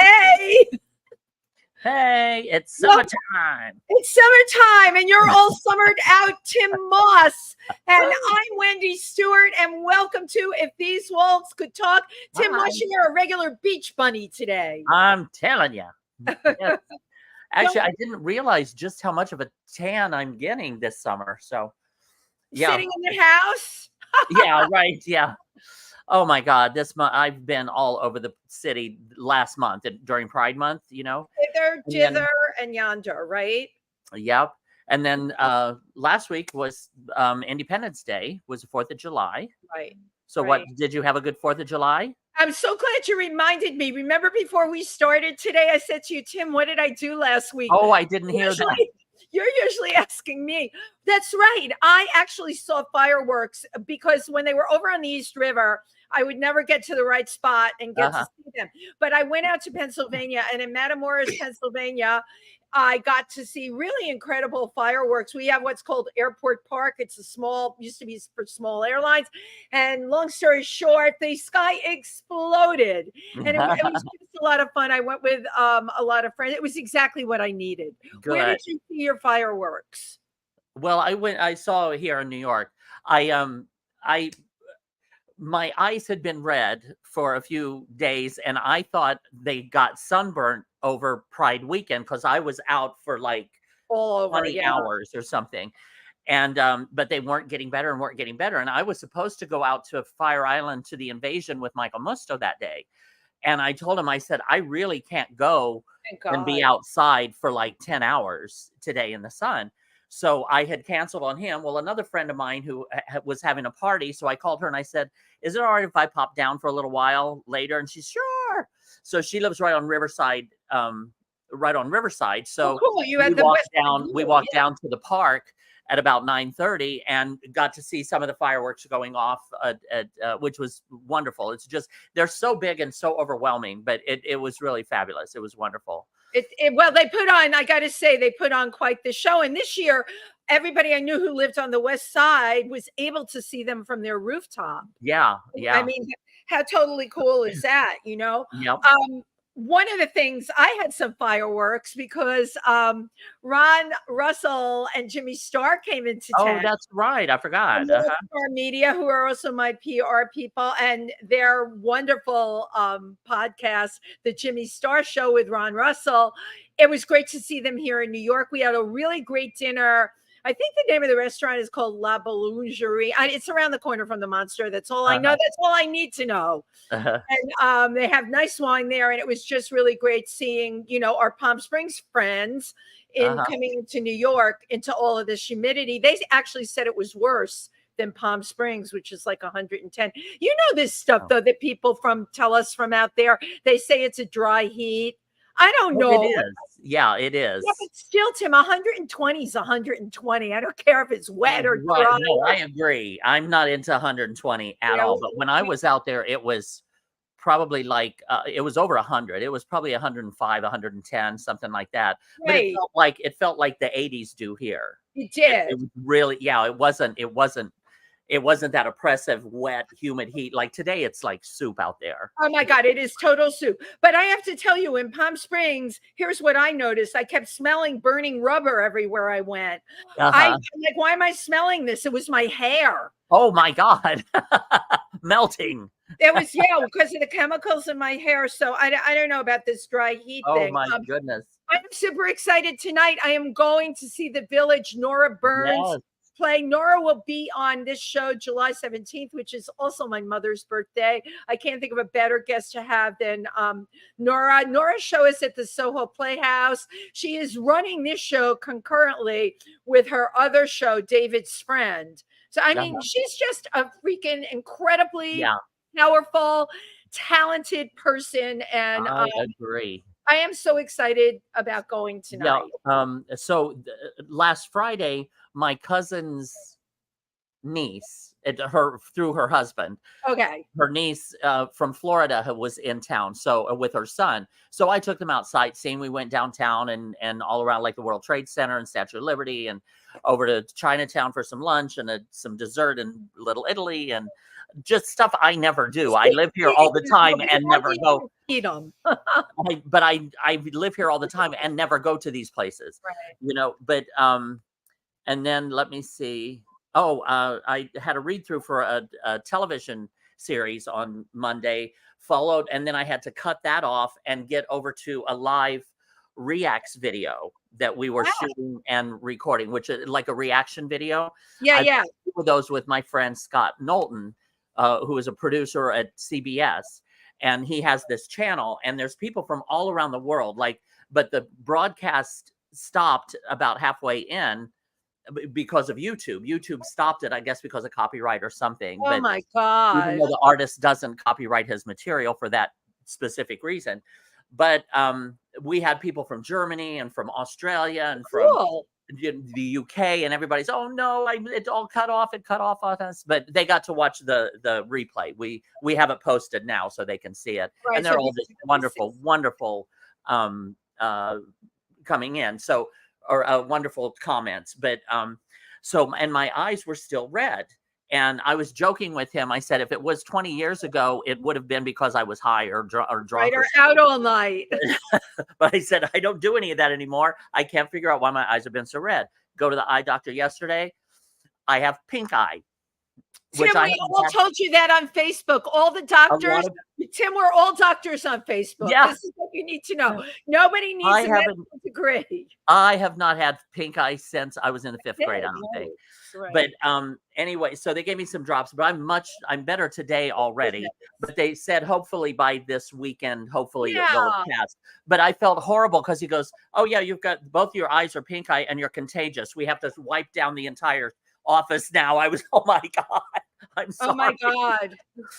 Hey. Hey, it's summertime. It's summertime, and you're all summered out, Tym Moss. And I'm Wendy Stuart, and welcome to If These Walls Could Talk. Tym Moss, you're a regular beach bunny today. I'm telling you. Yes. Actually, I didn't realize just how much of a tan I'm getting this summer. So, yeah. Sitting in the house? Yeah, right. Yeah. Oh my God, this month I've been all over the city last month during Pride Month, you know. Hither, dither, and yonder, right? Yep. And then last week was Independence Day, was the 4th of July. Right. So what, did you have a good 4th of July? I'm so glad you reminded me. Remember before we started today, I said to you, Tim, what did I do last week? Oh, I didn't hear that. You're usually asking me. That's right. I actually saw fireworks because when they were over on the East River, I would never get to the right spot and get to see them. But I went out to Pennsylvania, and in Matamoros, Pennsylvania, I got to see really incredible fireworks. We have what's called Airport Park. It's a small, used to be for small airlines. And long story short, the sky exploded. And it was just a lot of fun. I went with a lot of friends. It was exactly what I needed. Good. Where did you see your fireworks? Well, I saw it here in New York. My eyes had been red for a few days, and I thought they got sunburnt over Pride weekend because I was out for like all over 20 hours or something. And but they weren't getting better and weren't getting better. And I was supposed to go out to Fire Island to the Invasion with Michael Musto that day. And I told him, I said, I really can't go and be outside for like 10 hours today in the sun. So I had canceled on him. Well, another friend of mine who was having a party. So I called her and I said, is it all right if I pop down for a little while later? And she's sure. So she lives right on Riverside. So cool. We walked down to the park at about 9:30 and got to see some of the fireworks going off, which was wonderful. It's just, they're so big and so overwhelming, but it was really fabulous. It was wonderful. Well, they put on, I got to say, they put on quite the show. And this year, everybody I knew who lived on the West Side was able to see them from their rooftop. Yeah. I mean, how totally cool is that, you know? Yep. One of the things, I had some fireworks because Ron Russell and Jimmy Starr came into town. Oh, that's right. I forgot. Star Media, who are also my PR people, and their wonderful podcast, The Jimmy Starr Show with Ron Russell. It was great to see them here in New York. We had a really great dinner. I think the name of the restaurant is called La Boulangerie. It's around the corner from the Monster. That's all I know. That's all I need to know. And they have nice wine there. And it was just really great seeing, you know, our Palm Springs friends coming into New York into all of this humidity. They actually said it was worse than Palm Springs, which is like 110. You know this stuff, though, that people tell us from out there. They say it's a dry heat. I don't know. It is. Yeah, it is. Yeah, but still, Tim, 120 is 120. I don't care if it's wet or dry. No, I agree. I'm not into 120 at all. But when I was out there, it was probably like, it was over 100. It was probably 105, 110, something like that. Right. But it felt like the 80s do here. It did. It was really, it wasn't that oppressive, wet, humid heat. Like today, it's like soup out there. Oh my God, it is total soup. But I have to tell you, in Palm Springs, here's what I noticed. I kept smelling burning rubber everywhere I went. I'm like, why am I smelling this? It was my hair. Oh my God. Melting. It was, because of the chemicals in my hair. So I don't know about this dry heat thing. Oh my goodness. I'm super excited tonight. I am going to see The Village, Nora Burns. Play. Nora will be on this show July 17th, which is also my mother's birthday. I can't think of a better guest to have than Nora. Nora's show is at the Soho Playhouse. She is running this show concurrently with her other show, David's Friend. So, I mean, she's just a freaking incredibly powerful, talented person. And I agree. I am so excited about going tonight. So last Friday, my cousin's niece through her husband. Okay. Her niece from Florida was in town, so with her son. So I took them out sightseeing. We went downtown and all around like the World Trade Center and Statue of Liberty, and over to Chinatown for some lunch and some dessert in Little Italy, and just stuff I never do. I live here all the time and never go. Eat them. But I live here all the time and never go to these places, Right. But and then let me see. Oh, I had a read through for a television series on Monday, followed, and then I had to cut that off and get over to a live reacts video that we were shooting and recording, which is like a reaction video. Yeah, I did those with my friend Scott Knowlton, who is a producer at CBS, and he has this channel, and there's people from all around the world. But the broadcast stopped about halfway in because of YouTube. YouTube stopped it, I guess, because of copyright or something. Oh but my God. even though the artist doesn't copyright his material for that specific reason. But we had people from Germany and from Australia and from the UK, and everybody's, oh no, it all cut off. It cut off on us. But they got to watch the replay. We have it posted now so they can see it. Right, and they're so all just wonderful coming in. So, or wonderful comments. But so, and my eyes were still red. And I was joking with him. I said, if it was 20 years ago, it would have been because I was high or drunk. Right, or out all night. But I said, I don't do any of that anymore. I can't figure out why my eyes have been so red. Go to the eye doctor yesterday. I have pink eye. Tim, we all told you that on Facebook. All the doctors, Tim, we're all doctors on Facebook. Yeah. This is what you need to know. Nobody needs a medical degree. I have not had pink eye since I was in the 5th grade, I don't think. Right. But anyway, so they gave me some drops, but I'm better today already. But they said hopefully by this weekend, hopefully it will pass. But I felt horrible because he goes, oh yeah, you've got both your eyes are pink eye and you're contagious. We have to wipe down the entire office now. I was, oh my God. I'm sorry. Oh my God.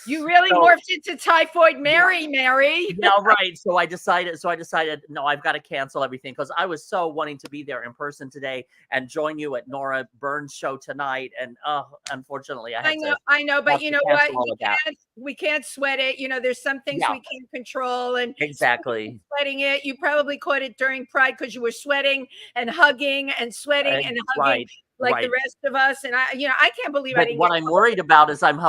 You really morphed into Typhoid Mary. Yeah, right. So I decided, no, I've got to cancel everything because I was so wanting to be there in person today and join you at Nora Burns' show tonight. And unfortunately, I know, but you know what? We can't sweat it. You know, there's some things we can't control, and exactly sweating it. You probably caught it during Pride because you were sweating and hugging and sweating and hugging. Like the rest of us, and I can't believe I didn't. What I'm worried about is I'm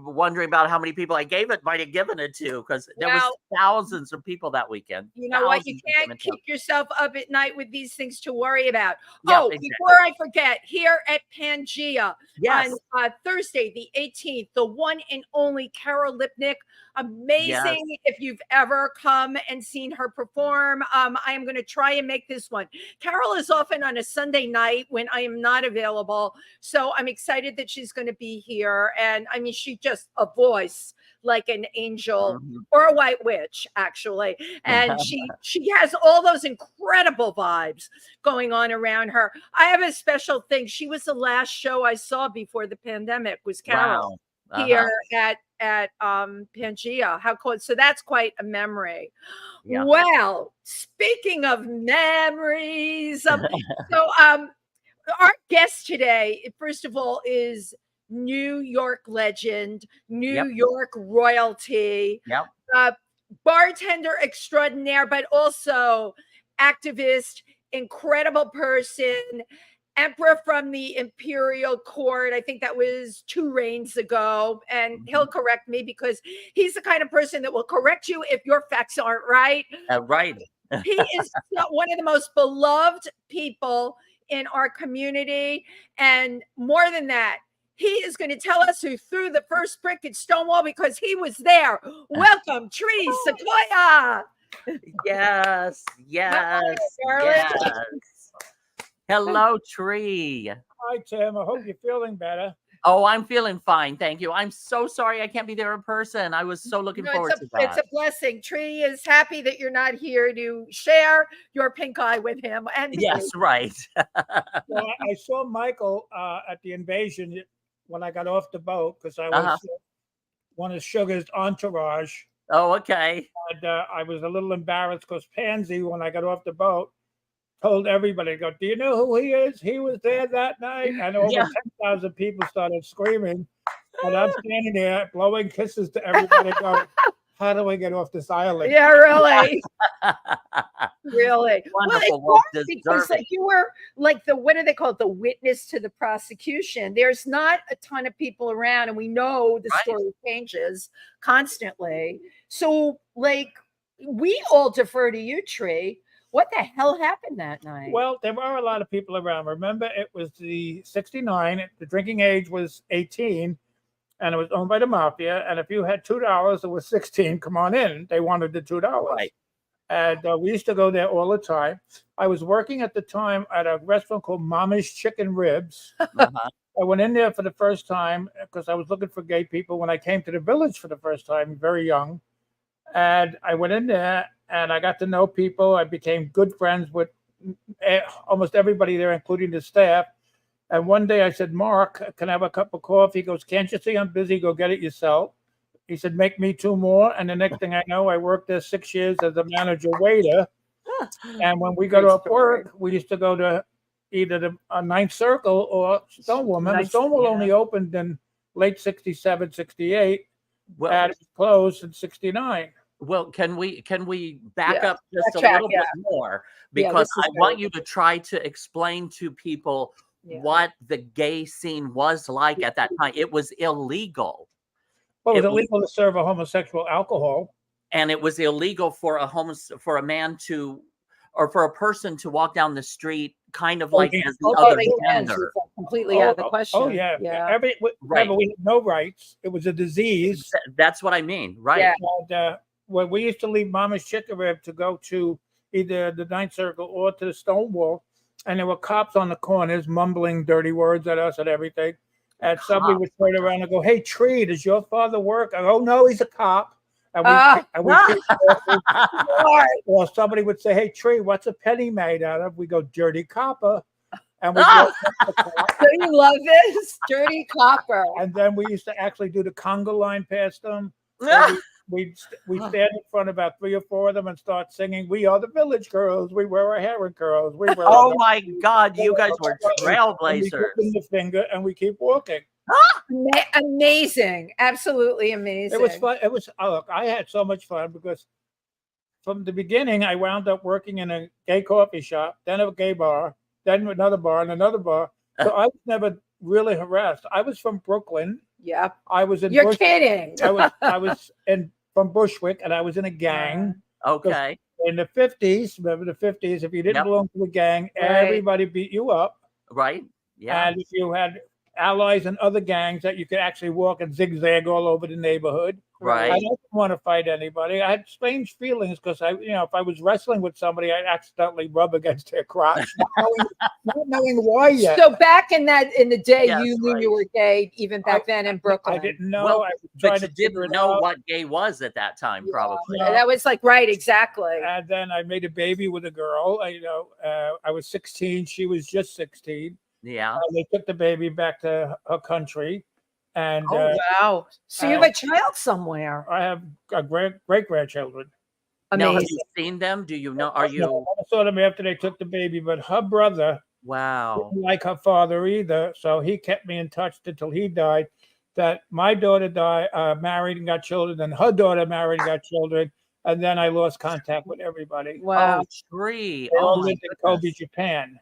wondering about how many people I might have given it to, because there was thousands of people that weekend. You know what? You can't keep yourself up at night with these things to worry about. Before I forget, here at Pangea on Thursday the 18th, the one and only Carol Lipnick. Amazing. If you've ever come and seen her perform, I am going to try and make this one. Carol is often on a Sunday night when I am not available, so I'm excited that she's going to be here. And I mean, she's just a voice like an angel or a white witch, actually. And she has all those incredible vibes going on around her. I have a special thing. She was the last show I saw before the pandemic, was Carol. Here at Pangea. How cool. So that's quite a memory. Well, speaking of memories, so our guest today, first of all, is New York legend, New York royalty, bartender extraordinaire, but also activist, incredible person, emperor from the imperial court. I think that was 2 reigns ago, and he'll correct me because he's the kind of person that will correct you if your facts aren't right. Right. He is one of the most beloved people in our community, and more than that, he is going to tell us who threw the first brick at Stonewall because he was there. Welcome, Tree Sequoia. Yes. Hello, Tree. Hi, Tim. I hope you're feeling better. Oh, I'm feeling fine. Thank you. I'm so sorry I can't be there in person. I was so looking forward to that. It's a blessing. Tree is happy that you're not here to share your pink eye with him. And yes, right. Well, I saw Michael at the invasion when I got off the boat because I was one of Sugar's entourage. Oh, okay. And I was a little embarrassed because Pansy, when I got off the boat, told everybody, "Go, do you know who he is? He was there that night." And over 10,000 people started screaming. And I'm standing there blowing kisses to everybody going, how do I get off this island? Yeah, really. Really. Wonderful. Well, it's hard because like you were like what do they call it? The witness to the prosecution. There's not a ton of people around, and we know the story changes constantly. So like we all defer to you, Tree. What the hell happened that night? Well, there were a lot of people around. Remember, it was the 69. The drinking age was 18, and it was owned by the mafia. And if you had $2, it was 16. Come on in. They wanted the $2. Right. And we used to go there all the time. I was working at the time at a restaurant called Mama's Chicken Ribs. I went in there for the first time because I was looking for gay people when I came to the village for the first time, very young. And I went in there and I got to know people. I became good friends with almost everybody there, including the staff. And one day I said, Mark, can I have a cup of coffee? He goes, can't you see I'm busy? Go get it yourself. He said, make me 2 more. And the next thing I know, I worked there 6 years as a manager waiter. And when we got off work, we used to go to either the Ninth Circle or Stonewall. Remember, Stonewall only opened in late 67, 68. Well, and it was closed in 69. Well, can we back up just a little bit more, because I want you to try to explain to people what the gay scene was like at that time. It was illegal. Well, it was illegal to serve a homosexual alcohol, and it was illegal for a man to, or for a person to walk down the street kind of like as the other gender. Completely out of the question. Oh yeah. Remember, we had no rights. It was a disease. That's what I mean, right? Yeah. And, when we used to leave Mama's Chicken Rib to go to either the Ninth Circle or to the Stonewall, and there were cops on the corners mumbling dirty words at us and everything. And somebody would turn around and go, "Hey, Tree, does your father work?" I go, "Oh, no, he's a cop." And we or somebody would say, "Hey, Tree, what's a penny made out of?" We go, "Dirty copper." And we so you love this? Dirty copper. And then we used to actually do the conga line past them. We'd stand in front of about 3 or 4 of them and start singing, "We are the village girls. We wear our hair in curls. We wear." Oh my God, you guys were trailblazers. We give them the finger and we keep walking. Amazing, absolutely amazing. It was fun. It was. Look, I had so much fun because from the beginning, I wound up working in a gay coffee shop, then a gay bar, then another bar, and another bar. So I was never really harassed. I was from Brooklyn. Yeah, I was in. You're kidding. I was from Bushwick, and I was in a gang. Okay. In the 50s, remember the 50s, if you didn't belong to a gang, everybody beat you up. Right. Yeah. And if you had allies in other gangs, that you could actually walk and zigzag all over the neighborhood. Right. I didn't want to fight anybody. I had strange feelings because if I was wrestling with somebody, I'd accidentally rub against their crotch, not knowing why yet. So back in the day, you knew you were gay, even back then in Brooklyn. I didn't know. Well, I was trying but you to didn't know what gay was at that time, probably. Yeah, that was like right, exactly. And then I made a baby with a girl. I was 16. She was just 16. Yeah. They took the baby back to her country. And wow. So you have a child somewhere. I have a great grandchildren. Now, have you seen them? Do you know? Are you? I saw them after they took the baby, but her brother, didn't like her father either, so he kept me in touch until he died. That my daughter married and got children, and her daughter married and got children, and then I lost contact with everybody. Wow. Tree. They all lived in Kobe, Japan.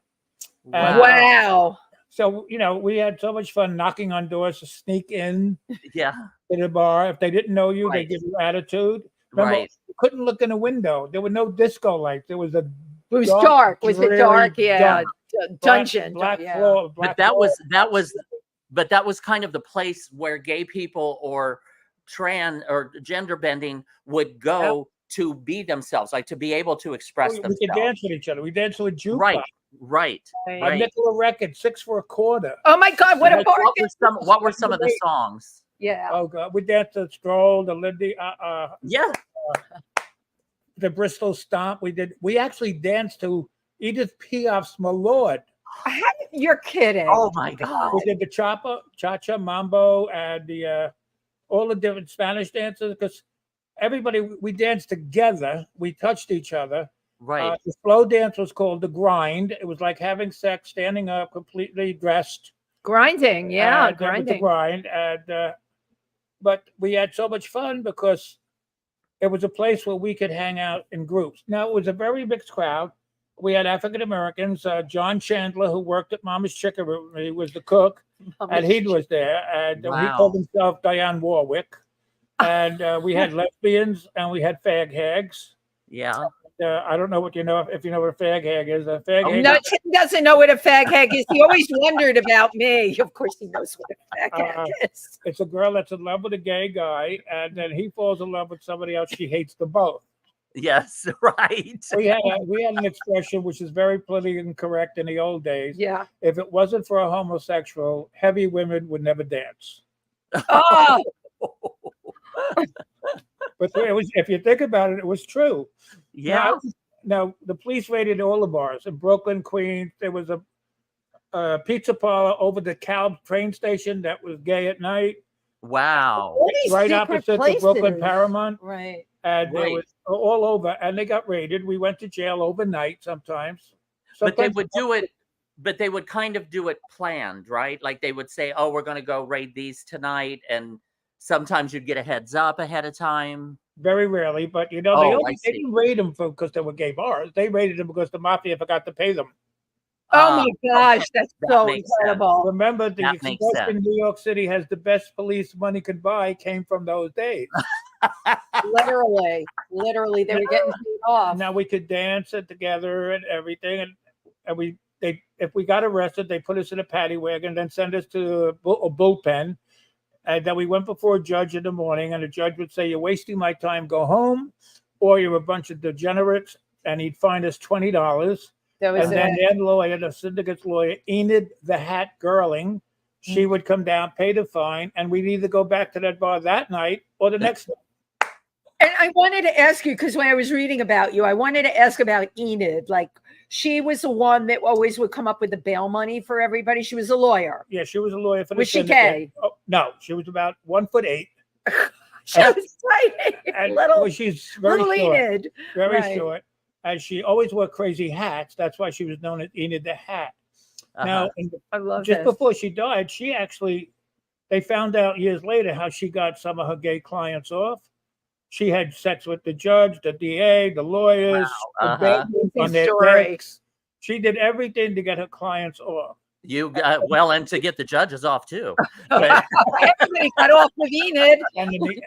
Wow. So, we had so much fun knocking on doors to sneak in to the bar. If they didn't know you, they give you attitude. Remember, you couldn't look in a window. There were no disco lights. There was it was dark. Was it dark? Yeah. Dungeon. Black floor. But that was kind of the place where gay people or trans or gender bending would go to be themselves, like to be able to express themselves. We could dance with each other. We danced with jukebox. Right. A nickel a record, 6 for a quarter. Oh my God, what a bargain! What were some of the songs? Yeah. Oh God, we danced to Stroll, the Lindy, the Bristol Stomp. We actually danced to Edith Piaf's "My Lord." You're kidding! Oh my God! We did the cha-cha, mambo, and all the different Spanish dances because we danced together. We touched each other. Right. The slow dance was called the grind. It was like having sex, standing up, completely dressed. Grinding, grinding. The grind. And but we had so much fun because it was a place where we could hang out in groups. Now, it was a very mixed crowd. We had African Americans. John Chandler, who worked at Mama's Chicken, he was the cook, and he was there. And he called himself Diane Warwick. And we had lesbians, and we had fag hags. Yeah. I don't know what you know if you know what a fag hag is. A fag hag. No, Tim doesn't know what a fag hag is. He always wondered about me. Of course, he knows what a fag hag is. It's a girl that's in love with a gay guy, and then he falls in love with somebody else. She hates them both. Yes, right. We had an expression which is very politically incorrect in the old days. Yeah. If it wasn't for a homosexual, heavy women would never dance. Oh. But it was, if you think about it, it was true. Yeah. Now the police raided all the bars in Brooklyn, Queens. There was a pizza parlor over the Cal train station that was gay at night. Wow. Right opposite the Brooklyn Paramount. Right. And it was all over, and they got raided. We went to jail overnight sometimes. But they would do it, but they would kind of do it planned, right? Like they would say, oh, we're going to go raid these tonight. And sometimes you'd get a heads up ahead of time. Very rarely, but they didn't raid them because they were gay bars. They raided them because the mafia forgot to pay them. Oh my gosh, that's so incredible. Remember, the expression New York City has the best police money could buy came from those days. Literally, they were getting paid off. Now we could dance it together and everything, and if we got arrested, they put us in a paddy wagon, then send us to a bullpen. And then we went before a judge in the morning, and the judge would say, "You're wasting my time. Go home, or you're a bunch of degenerates." And he'd fine us $20. And then their lawyer, the syndicate's lawyer, Enid the Hat Girling, she would come down, pay the fine, and we'd either go back to that bar that night or the next night. And I wanted to ask you, because when I was reading about you, I wanted to ask about Enid. Like, she was the one that always would come up with the bail money for everybody. She was a lawyer. Yeah, she was a lawyer for the Was she gay? Oh, no, she was about 1'8". She was tiny. Little, she's very little short. Enid. Very short. And she always wore crazy hats. That's why she was known as Enid the Hat. Now, I love just before she died, they found out years later how she got some of her gay clients off. She had sex with the judge, the DA, the lawyers, on their decks. She did everything to get her clients off. And to get the judges off too. Everybody got off with Enid. And in the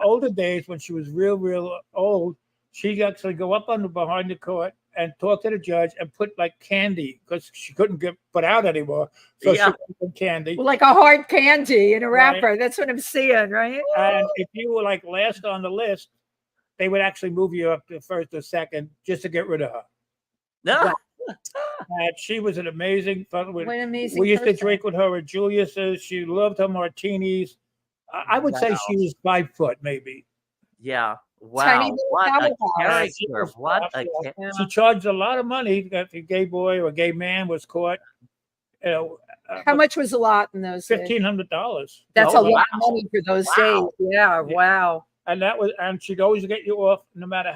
older days, when she was real old, she'd actually go up behind the court and talk to the judge and put like candy because she couldn't get put out anymore. So she put candy. Like a hard candy in a wrapper. Right. That's what I'm seeing, right? And if you were like last on the list, they would actually move you up to first or second just to get rid of her. No. And she was an amazing fun. What an amazing We used to drink with her at Julius's. She loved her martinis. I would say she was 5 foot, maybe. Yeah. Wow. What a character. She charged a lot of money if a gay boy or a gay man was caught. How much was a lot in those days? $1,500. That's a lot of money for those days. Yeah. Wow. And she'd always get you off, no matter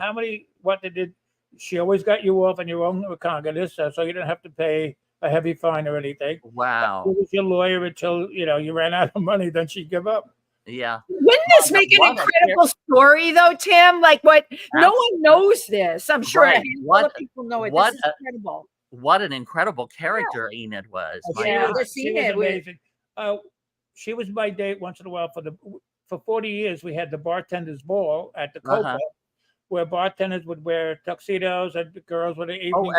what they did. She always got you off on your own recognizance, so you didn't have to pay a heavy fine or anything. Wow. She was your lawyer until you ran out of money. Then she'd give up. Yeah. Wouldn't this make an incredible story, though, Tim? Like, no one knows this. I'm sure a handful of people know it. This is incredible. What an incredible character Enid was. She was amazing. She was my date once in a while. For 40 years, we had the bartenders ball at the Copa, where bartenders would wear tuxedos and the girls would evening.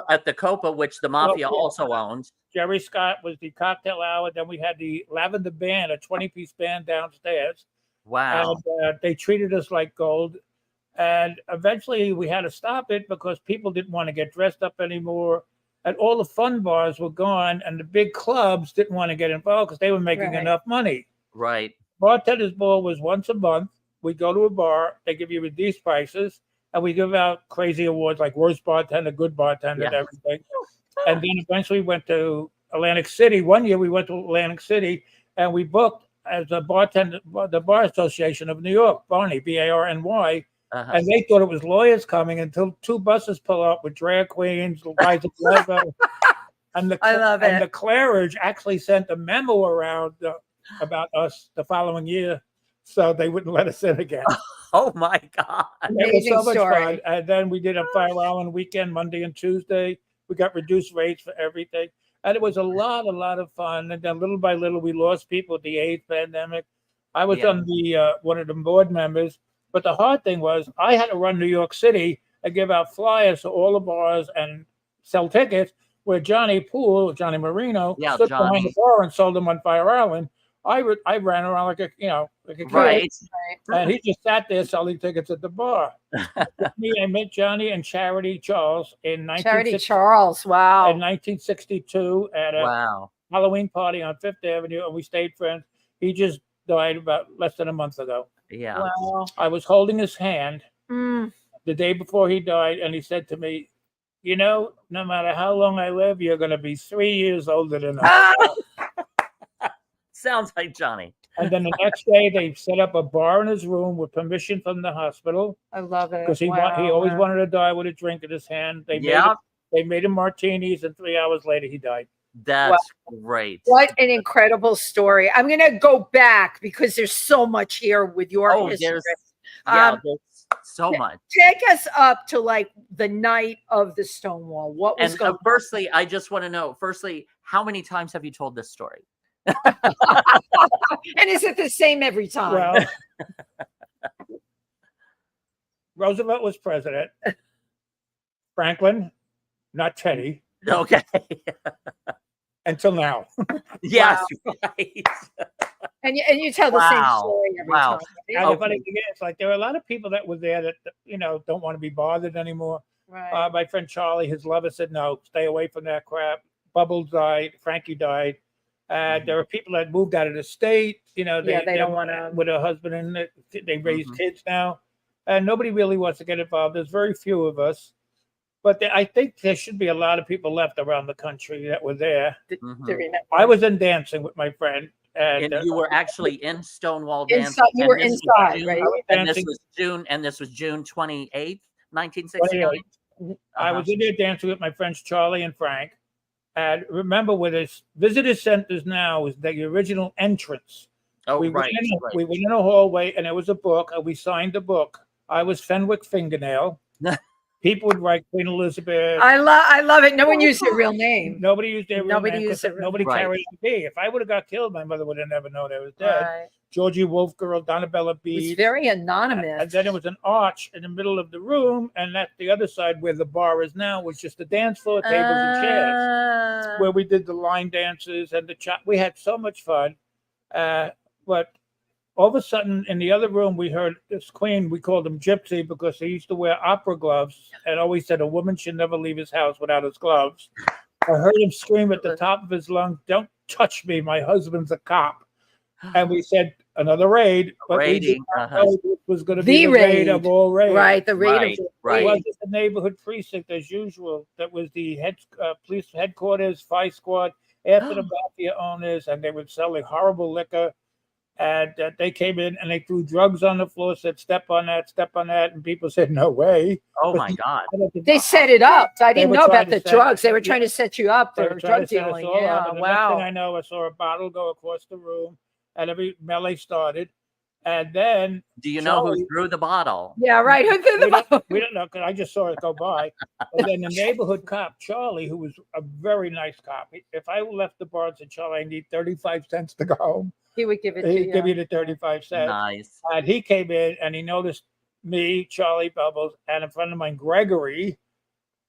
At the Copa, which the mafia also owns. Jerry Scott was the cocktail hour. Then we had the Lavender Band, a 20-piece band downstairs. Wow. And they treated us like gold. And eventually we had to stop it because people didn't want to get dressed up anymore. And all the fun bars were gone. And the big clubs didn't want to get involved because they were making enough money. Right. Bartenders Ball was once a month. We go to a bar. They give you reduced prices. And we give out crazy awards like worst bartender, good bartender, and everything. And then eventually we went to Atlantic City. One year we went to Atlantic City and we booked as a bartender, the Bar Association of New York, Barney, B-A-R-N-Y. And they thought it was lawyers coming until 2 buses pull up with drag queens, Liza Glover. And the Claridge actually sent a memo around about us the following year so they wouldn't let us in again. Oh my God. It was so much story. fun. And then we did a Fire Island weekend, Monday and Tuesday. We got reduced rates for everything. And it was a lot of fun. And then little by little, we lost people with the AIDS pandemic. I was on the one of the board members. But the hard thing was I had to run New York City and give out flyers to all the bars and sell tickets, where Johnny Marino stood behind the bar and sold them on Fire Island. I ran around like a kid, Right. and he just sat there selling tickets at the bar. I met Johnny and Charity Charles in 1962 at a Halloween party on Fifth Avenue, and we stayed friends. He just died about less than a month ago. Yeah. Wow. I was holding his hand the day before he died, and he said to me, no matter how long I live, you're going to be 3 years older than us. Sounds like Johnny. And then the next day, they set up a bar in his room with permission from the hospital. I love it. Because he always wanted to die with a drink in his hand. They made him martinis, and 3 hours later, he died. That's great. What an incredible story. I'm going to go back because there's so much here with your history. There's so much. Take us up to like the night of the Stonewall. What was going on? Firstly, I just want to know, how many times have you told this story? And is it the same every time? Well, Roosevelt was president. Franklin, not Teddy. Okay. Until now. Yes, right. And you tell the same story every time. And the funny thing is, like, there are a lot of people that were there that don't want to be bothered anymore. Right. My friend Charlie, his lover, said, "No, stay away from that crap." Bubbles died. Frankie died. There are people that moved out of the state. They don't want to. With a husband, and they raise kids now, and nobody really wants to get involved. There's very few of us. But I think there should be a lot of people left around the country that were there. I was in dancing with my friend. And you were actually in Stonewall dancing. You were inside, right? And this was June 28th, 1969. I was in there dancing with my friends Charlie and Frank. And remember, where this visitor centers now is the original entrance. We went in a hallway, and there was a book, and we signed the book. I was Fenwick Fingernail. People would write Queen Elizabeth. I love it. No one used their real name. Nobody used their real name. Nobody carried me. If I would have got killed, my mother would have never known I was dead. Right. Georgie Wolfgirl, Donabella Beach. It's very anonymous. And then there was an arch in the middle of the room, and at the other side where the bar is now was just the dance floor, tables and chairs, where we did the line dances and the we had so much fun. But all of a sudden, in the other room, we heard this queen. We called him Gypsy because he used to wear opera gloves and always said a woman should never leave his house without his gloves. I heard him scream at the top of his lungs, "Don't touch me, my husband's a cop." And we said, another raid. But we didn't know it was going to be the raid of all raids. Right, the raid of It wasn't the neighborhood precinct as usual. That was the police headquarters, Five Squad, after the mafia owners, and they were selling horrible liquor. And they came in and they threw drugs on the floor, said, step on that. And people said, no way. Oh, my God. They set it up. I didn't know about the drugs. They were trying to set you up for drug dealing. Yeah, wow. Next thing I know, I saw a bottle go across the room, and every melee started. And then... Do you know who threw the bottle? Yeah, right. Who threw the bottle? We don't know, because I just saw it go by. And then the neighborhood cop, Charlie, who was a very nice cop, if I left the bar and said, Charlie, I need 35 cents to go home, he would give it to you. He'd give you the 35 cents. Nice. And he came in and he noticed me, Charlie Bubbles, and a friend of mine, Gregory.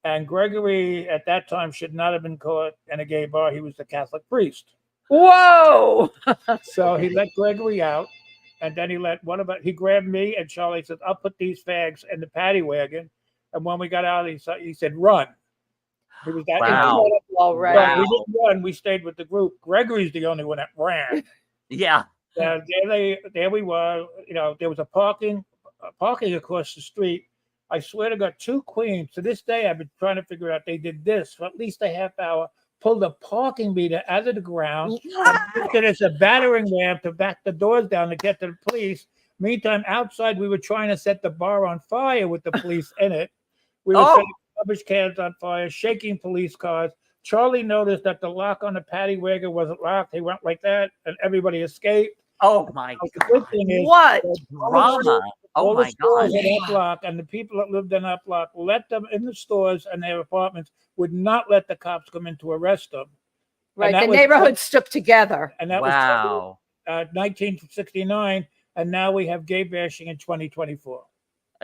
And Gregory, at that time, should not have been caught in a gay bar. He was the Catholic priest. Whoa! So he let Gregory out. And then he grabbed me, and Charlie said, I'll put these fags in the paddy wagon. And when we got out, he said, run. He was that wow. Right. We didn't run. We stayed with the group. Gregory's the only one that ran. Yeah. There we were. There was a parking across the street. I swear to God, two queens. To this day, I've been trying to figure out. They did this for at least a half hour. Pulled the parking meter out of the ground. There's a battering ram to back the doors down to get to the police. Meantime, outside, we were trying to set the bar on fire with the police in it. We were setting garbage cans on fire, shaking police cars. Charlie noticed that the lock on the paddy wagon wasn't locked. He went like that, and everybody escaped. Oh my The God. good thing is, What? Drama. Oh all the my stores God. in that block and the people that lived in that block let them in the stores and their apartments, would not let the cops come in to arrest them. Right. that The was- neighborhood stuck together. And that Wow. was 1969, and now we have gay bashing in 2024.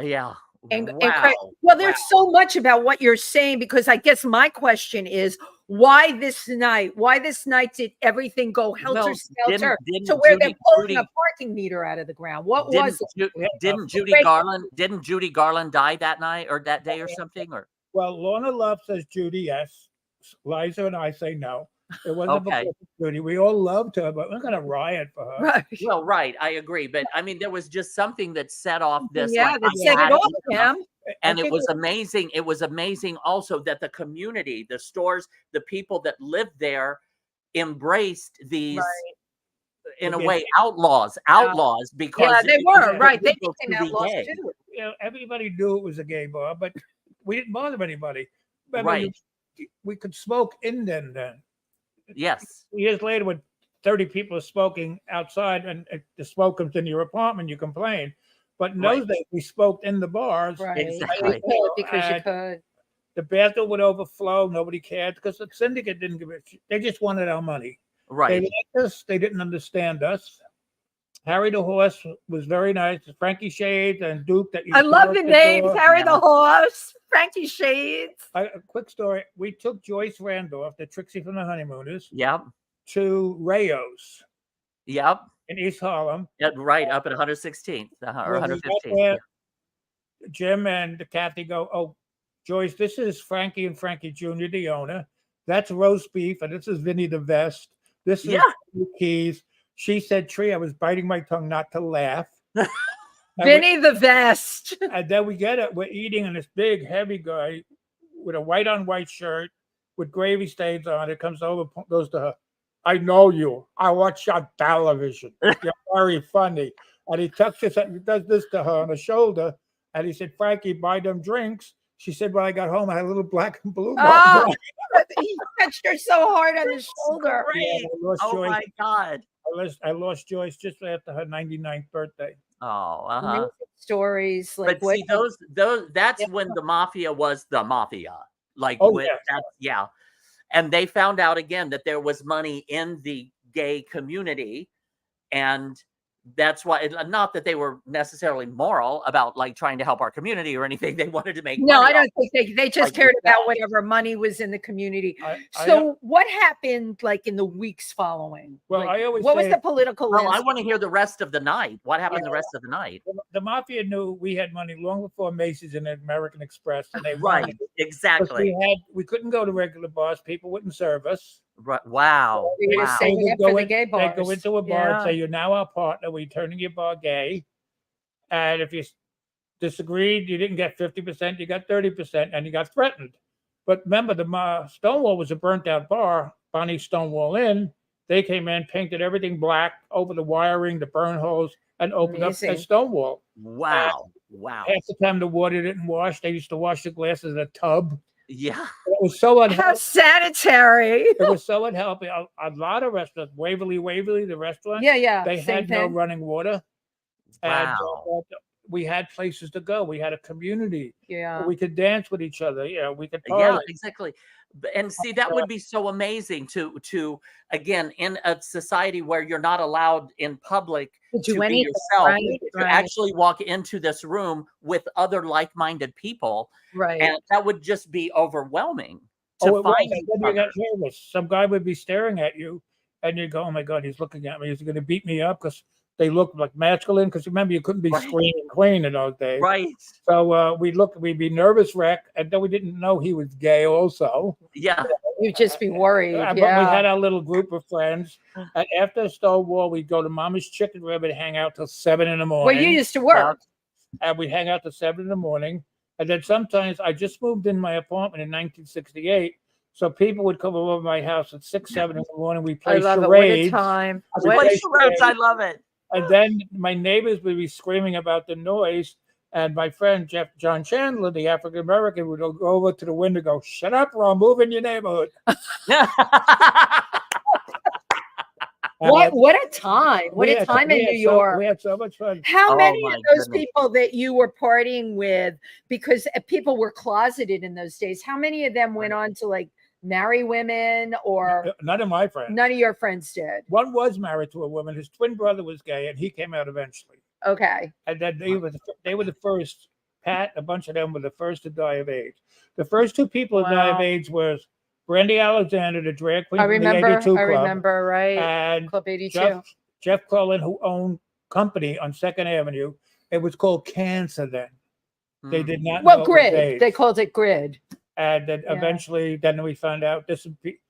Yeah. And Wow. well, there's so much about what you're saying, because I guess my question is, why this night? Why this night did everything go helter skelter to where they're pulling a parking meter out of the ground? What was it? Didn't Judy Garland die that night or that day or something? Or Well, Lorna Love says Judy, yes. Liza and I say no. It wasn't Okay. because of Judy. We all loved her, but we're going to riot for her. Right. well, right, I agree, but I mean, there was just something that set off this. Yeah, like, that I set had it off, enough. Pam. And I it think was amazing. It was amazing also that the community, the stores, the people that lived there embraced these, in a way, outlaws, because Yeah, they were, yeah, right. They illegal became to be outlaws gay. too. You know, everybody knew it was a gay bar, but we didn't bother anybody. Remember, Right. we could smoke in then. Yes. Years later, when 30 people are smoking outside and the smoke comes into your apartment, you complain. But in those days, we smoked in the bars. Right. Exactly. Because you could. The bathroom would overflow. Nobody cared because the syndicate didn't give it. They just wanted our money. Right. They liked us. They didn't understand us. Harry the Horse was very nice. Frankie Shades and Duke. I love the names. Harry the Horse, Frankie Shades. A quick story. We took Joyce Randolph, the Trixie from the Honeymooners, Yep. to Rayo's Yep. in East Harlem. Yeah, right up at 116th or When we got 115th. there, Yeah. Jim and Kathy go, "Oh, Joyce, this is Frankie and Frankie Jr., the owner. That's roast beef, and this is Vinny the Vest. This is Keys." She said, "Tree, I was biting my tongue not to laugh." Vinny the Vest. And then we get it. We're eating, and this big, heavy guy with a white on white shirt with gravy stains on it comes over, goes to her. "I know you. I watch your television. You're very funny." And he touches it, he does this to her on the shoulder. And he said, "Frankie, buy them drinks." She said, "When I got home, I had a little black and blue." Oh, he touched her so hard on the shoulder. Great. Oh my God. I lost Joyce just after her 99th birthday. Oh, Amazing stories. Like but see, that's when the mafia was the mafia. Like, yeah. And they found out again that there was money in the gay community, and that's why, not that they were necessarily moral about like trying to help our community or anything. They wanted to make no, money. I don't think they just cared about whatever money was in the community. So what happened like in the weeks following? Well, like, I always what was say- the political Oh, I landscape? want to hear the rest of the night. What happened the rest of the night? The mafia knew we had money long before Macy's and American Express, and they Right, wanted it. exactly. We couldn't go to regular bars. People wouldn't serve us. Right. Wow. We were just Wow. saving up for the gay They bars. go into a bar and Yeah. say, "You're now our partner. We're turning your bar gay." And if you disagreed, you didn't get 50%, you got 30%, and you got threatened. But remember, the Stonewall was a burnt out bar. Bonnie Stonewall Inn. They came in, painted everything black over the wiring, the burn holes, and opened up Amazing. a Stonewall. Wow. Wow. Half the time the water didn't wash. They used to wash the glasses in a tub. Yeah. It was so How unhealthy. sanitary. It was so unhealthy. A lot of restaurants, Waverly, the restaurant, Yeah. they Same had no thing. running water. And Wow. we had places to go. We had a community. Yeah. We could dance with each other. You know, we could Yeah, party. exactly. And see, that would be so amazing to again, in a society where you're not allowed in public To do to be anything, yourself, right, to right. actually walk into this room with other like-minded people, Right. and that would just be overwhelming to Oh, it was. find And each then you other. got nervous. Some guy would be staring at you, and you go, "Oh my God, he's looking at me. Is he going to beat me up?" Because they looked like masculine. Because remember, you couldn't be Right. screaming queen in those days. Right. So we'd be nervous wreck, and then we didn't know he was gay also. Yeah. You'd just be worried. But we Yeah. had our little group of friends. And after Stonewall, we'd go to Mama's Chicken Rib and hang out till 7 in the morning. Where you used to work. And we'd hang out till 7 in the morning. And then sometimes I just moved in my apartment in 1968. So people would come over my house at 6, 7 in the morning. We I play love it. What a charades. time. We What- play Charades, I charades. love it. And then my neighbors would be screaming about the noise. And my friend John Chandler, the African American, would go over to the window and go, "Shut up, or I'll move in your neighborhood." What a time! What a time in New York! We had so much fun. How many my of those goodness. people that you were partying with, because people were closeted in those days, how many of them went on to like marry women, or None of my friends. none of your friends did? One was married to a woman. His twin brother was gay, and he came out eventually. Okay. And then they were the first. Pat, a bunch of them were the first to die of AIDS. The first two people to die of Wow. AIDS was Brandy Alexander, the drag queen I from remember. the 82 Club. I remember. Right. And Club 82. Jeff Cullen, who owned company on 2nd Avenue. It was called Cancer then. They did not know it was Grid. AIDS. They called it Grid. And then eventually, then we found out this would be,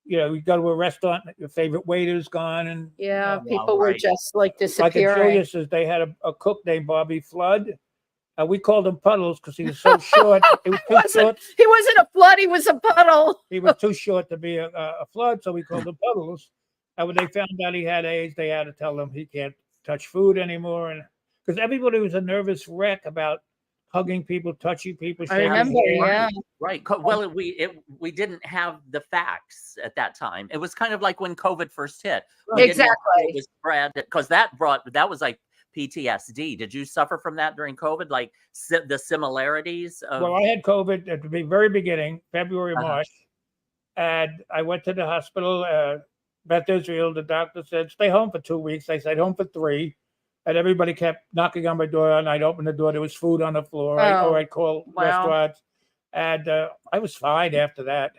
you go to a restaurant, your favorite waiter's gone, and people were just like disappearing. Like in Julius's, they had a cook named Bobby Flood. We called him Puddles because he was so short. He was too short. He wasn't a flood. He was a puddle. He was too short to be a flood, so we called him Puddles. And when they found out he had AIDS, they had to tell him he can't touch food anymore, and because everybody was a nervous wreck about hugging people, touching people. I remember, right. Well, we didn't have the facts at that time. It was kind of like when COVID first hit. Exactly. It was spread because that was like PTSD. Did you suffer from that during COVID? Like the similarities of... Well, I had COVID at the very beginning, February, March, and I went to the hospital. Beth Israel, the doctor said, stay home for 2 weeks. I stayed home for 3, and everybody kept knocking on my door, and I'd open the door. There was food on the floor, or I'd call restaurants, and I was fine after that.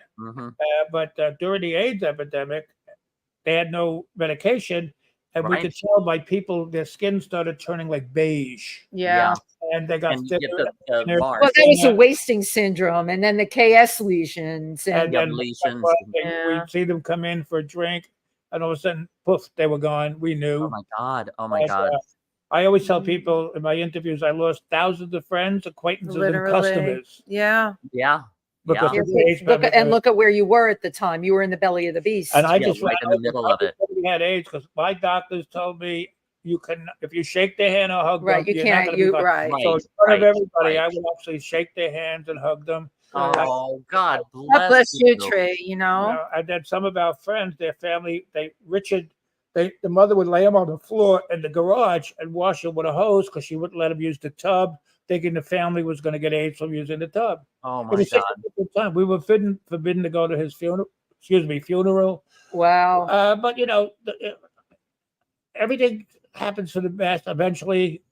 But during the AIDS epidemic, they had no medication. And we could tell by people, their skin started turning like beige. Yeah. And they got thinner. Well, that was a wasting syndrome, and then the KS lesions. And then lesions. We'd see them come in for a drink, and all of a sudden, poof, they were gone. We knew. Oh, my God. Oh, my God. I always tell people in my interviews, I lost thousands of friends, acquaintances, and customers. Yeah. Yeah. Because look at where you were at the time. You were in the belly of the beast. And I just right in the middle of it. Had AIDS because my doctors told me you can, if you shake their hand or hug them, you can't. So in front of everybody, I would actually shake their hands and hug them. Oh, God bless you, Tree. And then some of our friends, their family, the mother would lay them on the floor in the garage and wash them with a hose because she wouldn't let them use the tub, thinking the family was going to get AIDS from using the tub. Oh, my God. Time. We were forbidden to go to his funeral. Wow. But everything happens for the best. Eventually,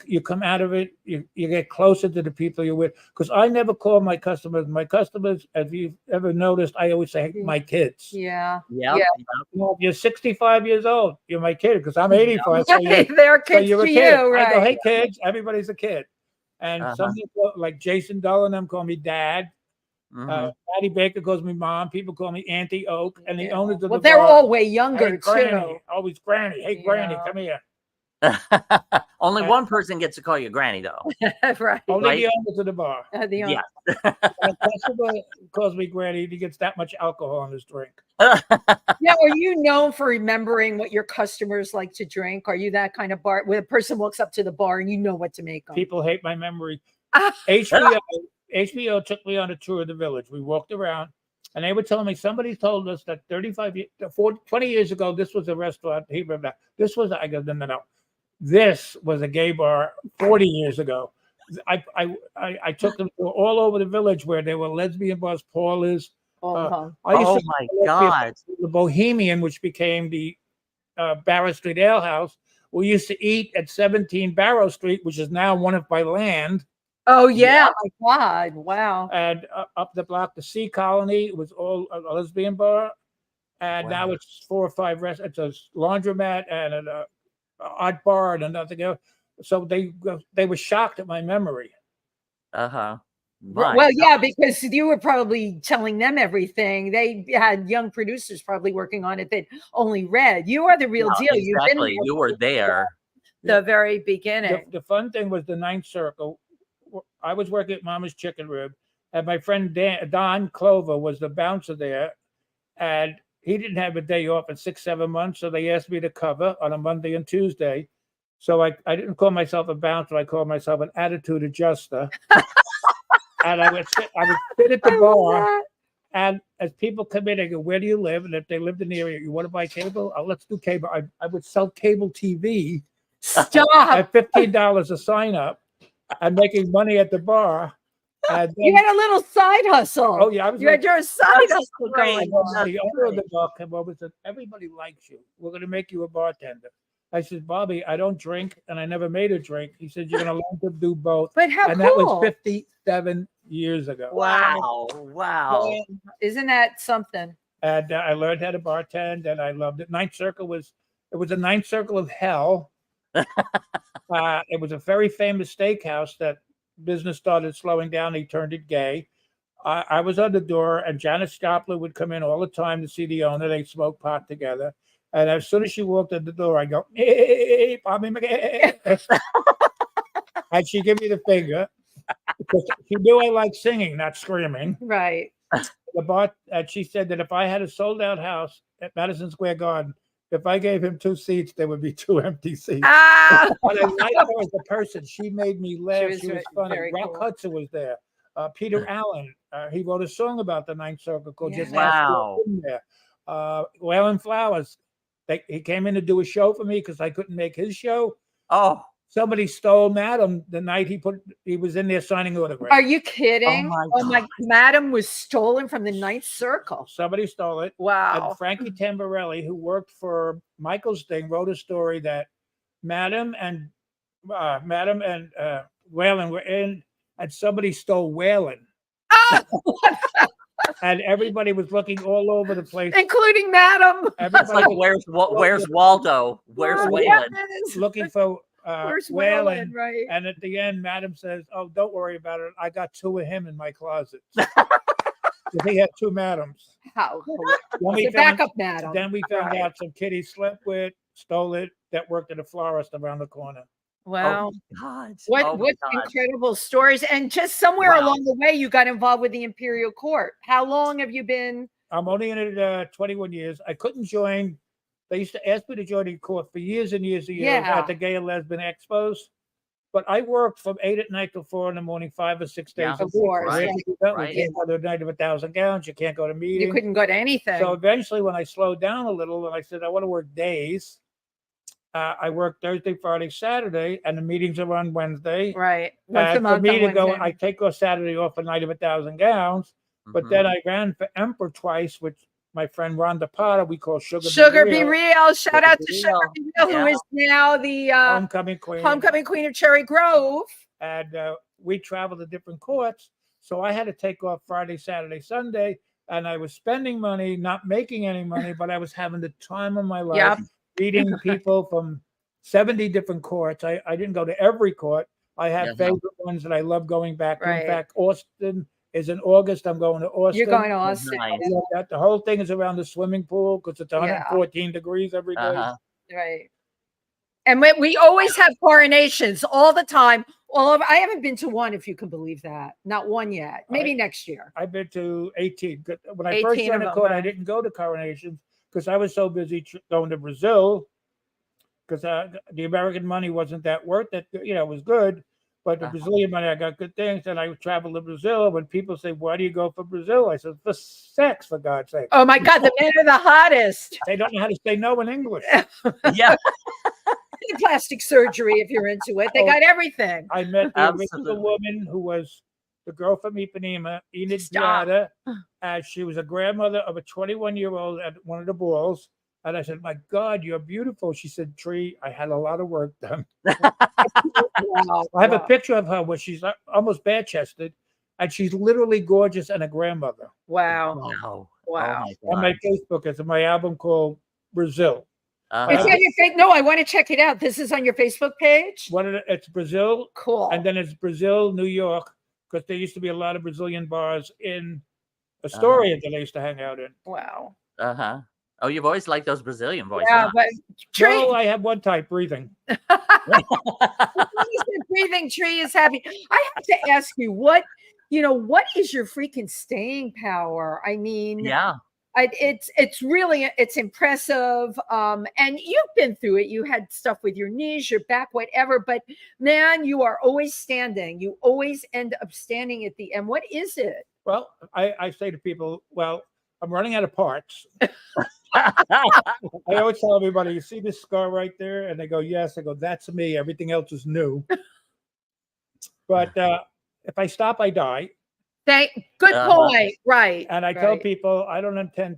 you come out of it. You get closer to the people you're with. Because I never call my customers. My customers, if you've ever noticed, I always say my kids. Yeah. If you're 65 years old, you're my kid. Because I'm 85. So they're kids to you, right? I go, hey kids, everybody's a kid. And some people like Jason Dull and them call me dad. Patty Baker calls me mom. People call me Auntie Oak, and the owners of the they're bar, all way younger Granny, too. always Granny. Hey, Granny, come here. Only one person gets to call you Granny, though. Right. Only the owners of the bar. Yeah. When a customer calls me Granny, he gets that much alcohol in his drink. Now, are you known for remembering what your customers like to drink? Are you that kind of bar where a person walks up to the bar and you know what to make them? People hate my memory. HBO took me on a tour of the village. We walked around, and they were telling me somebody told us that 20 years ago, this was a restaurant. This was, I go, no. This was a gay bar 40 years ago. I took them all over the village where there were lesbian bars, parlors. Oh my God! The Bohemian, which became the Barrow Street Ale House. We used to eat at 17 Barrow Street, which is now one of my land. Oh yeah, my God! Wow. And up the block, the Sea Colony was all a lesbian bar, and now it's 4 or 5 restaurants. It's a laundromat and an art bar and nothing else. So they were shocked at my memory. Well, yeah, because you were probably telling them everything. They had young producers probably working on it that only read. You are the real deal. Exactly. You were there. The very beginning. The fun thing was the Ninth Circle. I was working at Mama's Chicken Rib, and my friend Don Clover was the bouncer there, and he didn't have a day off in 6-7 months, so they asked me to cover on a Monday and Tuesday. So I didn't call myself a bouncer. I called myself an attitude adjuster. And I would sit at the bar, And as people come in, they go, where do you live? And if they lived in the area, you want to buy cable? Oh, let's do cable. I would sell cable TV Stop. at $15 a sign up and making money at the bar. And You then, had a little side hustle. oh, yeah, I was You had like, your side That's hustle great. going on. the owner of the bar came over and said, everybody likes you. We're going to make you a bartender. I said, Bobby, I don't drink and I never made a drink. He said, you're going to learn to do both. But how And cool. that was 57 years ago. Wow. Wow. Isn't that something? And I learned how to bartend and I loved it. Ninth Circle it was a ninth circle of hell. It was a very famous steakhouse that business started slowing down. They turned it gay. I was on the door and Janis Joplin would come in all the time to see the owner. They smoked pot together. And as soon as she walked in the door, I go, hey, Bobby McGee. And she gave me the finger because she knew I liked singing, not screaming. Right. And she said that if I had a sold out house at Madison Square Garden, if I gave him 2 seats, there would be 2 empty seats. Ah. But I liked her as a person. She made me laugh. She was funny. very Rock cool. Hudson was there. Peter Allen, he wrote a song about the Ninth Circle called Just Wow. Ask Who's in There. Waylon Flowers, he came in to do a show for me because I couldn't make his show. Oh. Somebody stole Madam the night he was in there signing autographs. Are you kidding? Oh my God. Madam was stolen from the Ninth Circle. Somebody stole it. Wow. And Frankie Tamborelli, who worked for Michael's thing, wrote a story that Madam and Waylon were in, and somebody stole Waylon. And everybody was looking all over the place. Including Madam. That's like, where's Waldo? Where's Waylon? Yes. Looking for Where's Waylon. Waylon? Right. And at the end, Madam says, oh, don't worry about it. I got 2 of him in my closet. He had 2 Madams. How? Then we The backup Madam. Then we found Right. out some kid he slept with, stole it, that worked at a florist around the corner. Wow. Oh, God. What Oh, what God. incredible stories. And just somewhere Wow. along the way, you got involved with the Imperial Court. How long have you been? I'm only in it 21 years. I couldn't join. They used to ask me to join the court for years and years and years Yeah. at the gay and lesbian expos. But I worked from 8 at night till 4 in the morning, 5 or 6 days Yeah. a Of week. course, Right? right. You can't go to the night of 1,000 gowns. You can't go to meetings. You couldn't go to anything. So eventually, when I slowed down a little and I said, I want to work days, I work Thursday, Friday, Saturday, and the meetings are on Wednesday. right. Once a And for month me on to go, Wednesday. I take off Saturday off a night of 1,000 gowns. But Mhm. then I ran for Emperor twice, which my friend Rhonda Potter, we call Sugar Be Real. Shout out to Be Sugar Real. Be Real, who Yeah. is now the homecoming queen. homecoming queen of Cherry Grove. And we traveled to different courts. So I had to take off Friday, Saturday, Sunday. And I was spending money, not making any money, but I was having the time of my life. Yep. Meeting people from 70 different courts. I didn't go to every court. I have Yeah. favorite ones that I love going back to. Right. In fact, Austin is in August. I'm going to Austin. You're going to Austin. Nice. I love that. The whole thing is around the swimming pool because it's 114 degrees every day. Uh-huh. Right. And we always have coronations all the time. I haven't been to one, if you can believe that. Not one yet. Maybe next year. I've been to 18. When I first 18 joined of the them, court, I right. didn't go to coronations because I was so busy going to Brazil because the American money wasn't that worth it. It was good. But the Uh-huh. Brazilian money, I got good things. And I traveled to Brazil. When people say, why do you go for Brazil? I said, for sex, for God's sake. Oh my God, the men are the hottest. They don't know how to say no in English. Yeah. Plastic surgery, if you're into it. They got everything. I met the Absolutely. original woman who was the girl from Ipanema, Enid Stop. Giada. She was a grandmother of a 21-year-old at one of the balls. And I said, my God, you're beautiful. She said, Tree, I had a lot of work done. Wow. I have a picture of her where she's almost bare-chested, and she's literally gorgeous and a grandmother. Wow. Wow. Wow. Oh On my Facebook, it's my album called Brazil. my It's God. on your face. No, I want to check it out. This is on your Facebook page. It's Brazil, Cool. and then it's Brazil, New York, because there used to be a lot of Brazilian bars in Astoria that I used to hang out in. Wow. Uh-huh. Oh, you've always liked those Brazilian voices. Yeah, huh? but Tree, No, I have one type, breathing. breathing Tree is happy. I have to ask you, what is your freaking staying power? I mean, Yeah. it's really impressive. And you've been through it. You had stuff with your knees, your back, whatever. But man, you are always standing. You always end up standing at the end. What is it? Well, I say to people, well, I'm running out of parts. I always tell everybody, you see this scar right there? And they go, yes. I go, that's me. Everything else is new. But if I stop, I die. Good point. Right. And I tell people, I don't intend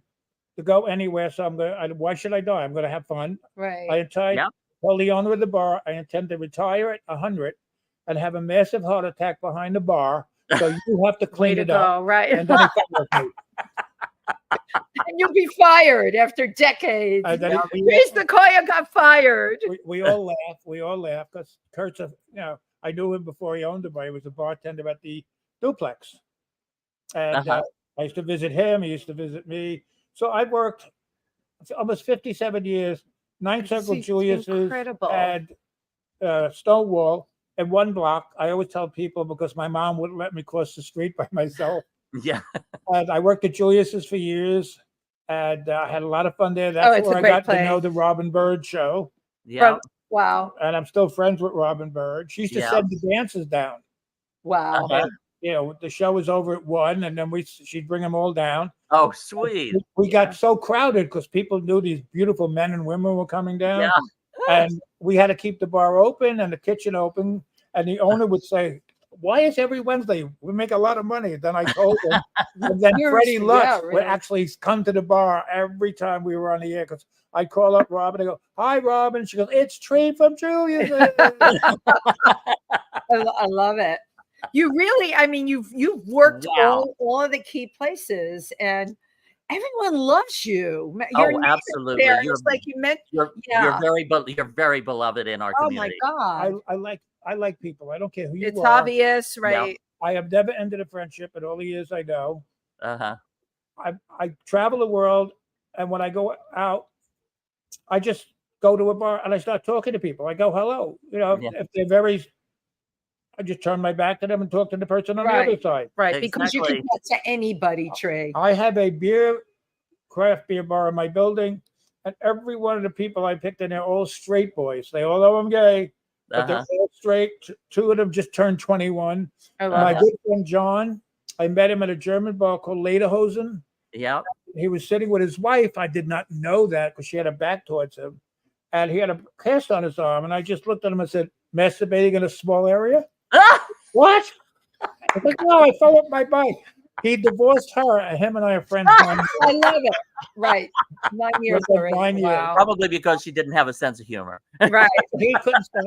to go anywhere. So why should I die? I'm going to have fun. Right. I tell the owner of the bar, I intend to retire at 100 and have a massive heart attack behind the bar. So you have to clean it up. Right. And then he fires me. And you'll be fired after decades. Tree Sequoia got fired. We all laugh. We all laugh because Kurt's I knew him before he owned the bar. He was a bartender at the Duplex. And I used to visit him. He used to visit me. So I worked almost 57 years, 9 Circle Julius's and Stonewall in one block. I always tell people because my mom wouldn't let me cross the street by myself. Yeah. And I worked at Julius's for years, and I had a lot of fun there. That's where I got to know the Robin Bird show. Yeah. Wow. And I'm still friends with Robin Bird. She used to send the dancers down. Wow. And, the show was over at 1, and then she'd bring them all down. Oh, sweet. We got so crowded because people knew these beautiful men and women were coming down. Yeah. And we had to keep the bar open and the kitchen open. And the owner would say, why is every Wednesday? We make a lot of money. Then I told him. And then Freddie Lutz would actually come to the bar every time we were on the air because I'd call up Robin and go, hi, Robin. She goes, it's Tree from Julius. I love it. You really, I mean, you've worked all of the key places and everyone loves you. Your absolutely. It's like you meant. You're very beloved in our community. Oh my God. I like people. I don't care who you are. It's obvious, right? I have never ended a friendship in all the years I know. I travel the world, and when I go out, I just go to a bar and I start talking to people. I go, hello. If they're I just turn my back to them and talk to the person on the other side. Right, because you can get to anybody, Tree. I have a craft beer bar in my building, and every one of the people I picked in there are all straight boys. They all know I'm gay, but they're all straight. 2 of them just turned 21. My good friend John, I met him at a German bar called Lederhosen. Yeah. He was sitting with his wife. I did not know that because she had her back towards him. And he had a cast on his arm. And I just looked at him and said, masturbating in a small area? What? I was like, no, I fell off my bike. He divorced her, and him and I are friends. I love it. Right. 9 years already. 9 years. Wow. Probably because she didn't have a sense of humor. Right. He couldn't stop,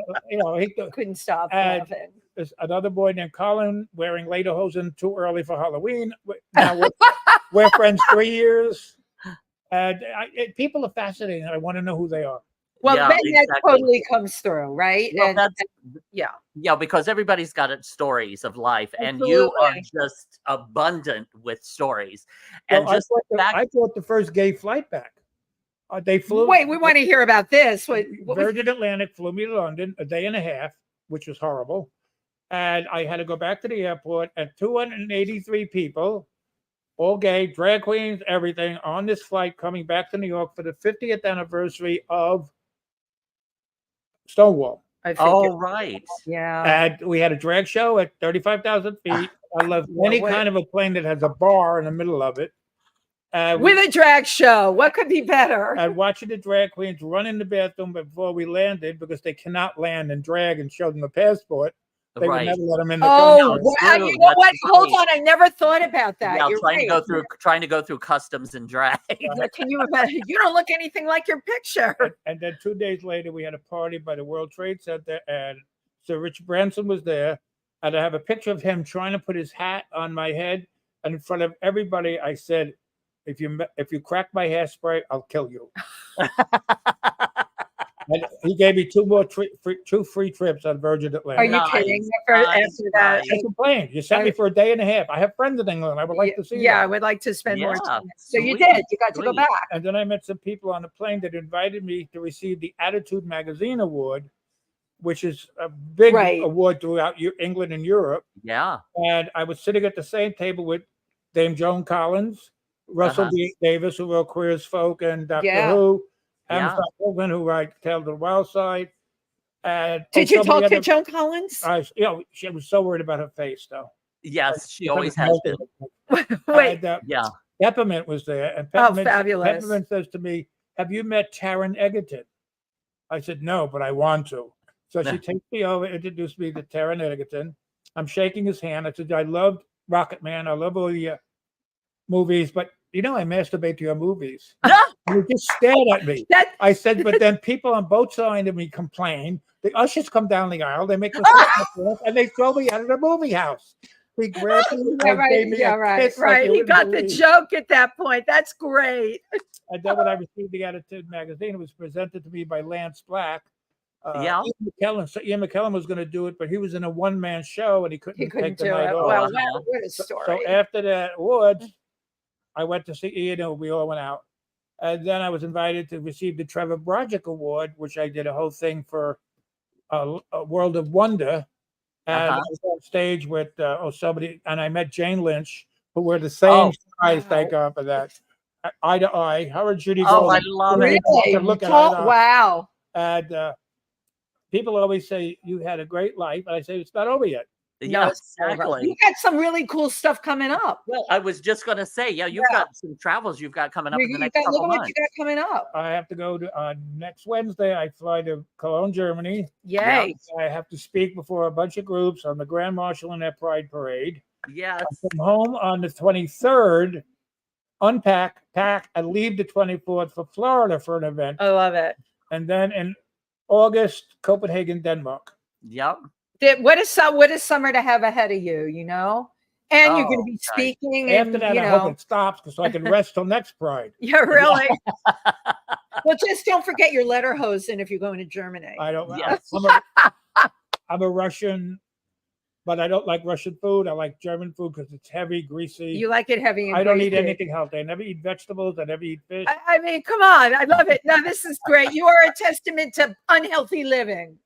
he couldn't stop laughing. There's another boy named Colin wearing lederhosen too early for Halloween. Now we're friends 3 years. And people are fascinating. I want to know who they are. Well, that totally comes through, right? Well, yeah, because everybody's got stories of life, and you are just abundant with stories. And I brought the first gay flight back. They flew. Wait, we want to hear about this. Virgin Atlantic flew me to London a day and a half, which was horrible, and I had to go back to the airport. And 283 people, all gay, drag queens, everything, on this flight coming back to New York for the 50th anniversary of Stonewall. Oh, right. Yeah. And we had a drag show at 35,000 feet. I love any kind of a plane that has a bar in the middle of it. With a drag show. What could be better? And watching the drag queens run in the bathroom before we landed because they cannot land and drag and show them a passport. They would never let them in the country. Well, you know what? Hold on. I never thought about that. Yeah, trying to go through customs and drag. Can you imagine? You don't look anything like your picture. And then 2 days later, we had a party by the World Trade Center, and Sir Richard Branson was there. And I have a picture of him trying to put his hat on my head. And in front of everybody, I said, if you crack my hairspray, I'll kill you. And he gave me 2 free trips on Virgin Atlantic. Are you kidding? After that, I complained. You sent me for a day and a half. I have friends in England. I would like to see. Yeah, I would like to spend more time. So you did. You got to go back. And then I met some people on the plane that invited me to receive the Attitude Magazine Award, which is a big award throughout England and Europe. Yeah. And I was sitting at the same table with Dame Joan Collins, Russell D. Davis, who wrote Queer as Folk and Doctor Who. Hogan, who wrote Tale of the Wild Side. Did you talk to Joan Collins? She was so worried about her face, though. Yes, she because always it's has been. melted. Wait. And, Yeah. Peppermint was there, and Oh, Peppermint fabulous. says to me, "Have you met Taron Egerton?" I said, "No, but I want to." So she takes me over, introduced me to Taron Egerton. I'm shaking his hand. I said, "I loved Rocket Man. I love all your movies, but I masturbate to your movies." And he just stared at me. I said, "But then people on both sides of me complain. The ushers come down the aisle, they make me and they throw me out of the movie house." We grabbed me and gave me a kiss. Like you He wouldn't got the believe. joke at that point. That's great. And then when I received the Attitude magazine, it was presented to me by Lance Black. Yeah. Ian McKellen was going to do it, but he was in a one-man show and he couldn't take the do night it. off. Well, wow, what a story. So after that awards, I went to see Ian and we all went out. And then I was invited to receive the Trevor Broderick Award, which I did a whole thing for a World of Wonder. And I was on stage with somebody, and I met Jane Lynch, who were the same size. Thank God for that. Eye to eye. Her and Judy Oh, Golden. I love it. Really? Look at eye to eye. Wow. And people always say you had a great life, and I say it's not over yet. Yeah, exactly. You got some really cool stuff coming up. Well, I was just going to say, you've got some travels you've got coming up in the next couple look at months. what you got coming up. I have to go to next Wednesday. I fly to Cologne, Germany. Yay! I have to speak before a bunch of groups on the Grand Marshal and their Pride Parade. Yes. I come home on the 23rd, unpack, pack, and leave the 24th for Florida for an event. I love it. And then in August, Copenhagen, Denmark. Yep. What is summer to have ahead of you? And you're going to be speaking. After and, that, I hope it stops so I can rest till next Pride. Yeah, really. Well, just don't forget your Lederhosen if you're going to Germany. I don't. Yes. I'm a Russian, but I don't like Russian food. I like German food because it's heavy, greasy. You like it heavy and I don't greasy. eat anything healthy. I never eat vegetables. I never eat fish. I mean, come on. I love it. No, this is great. You are a testament to unhealthy living.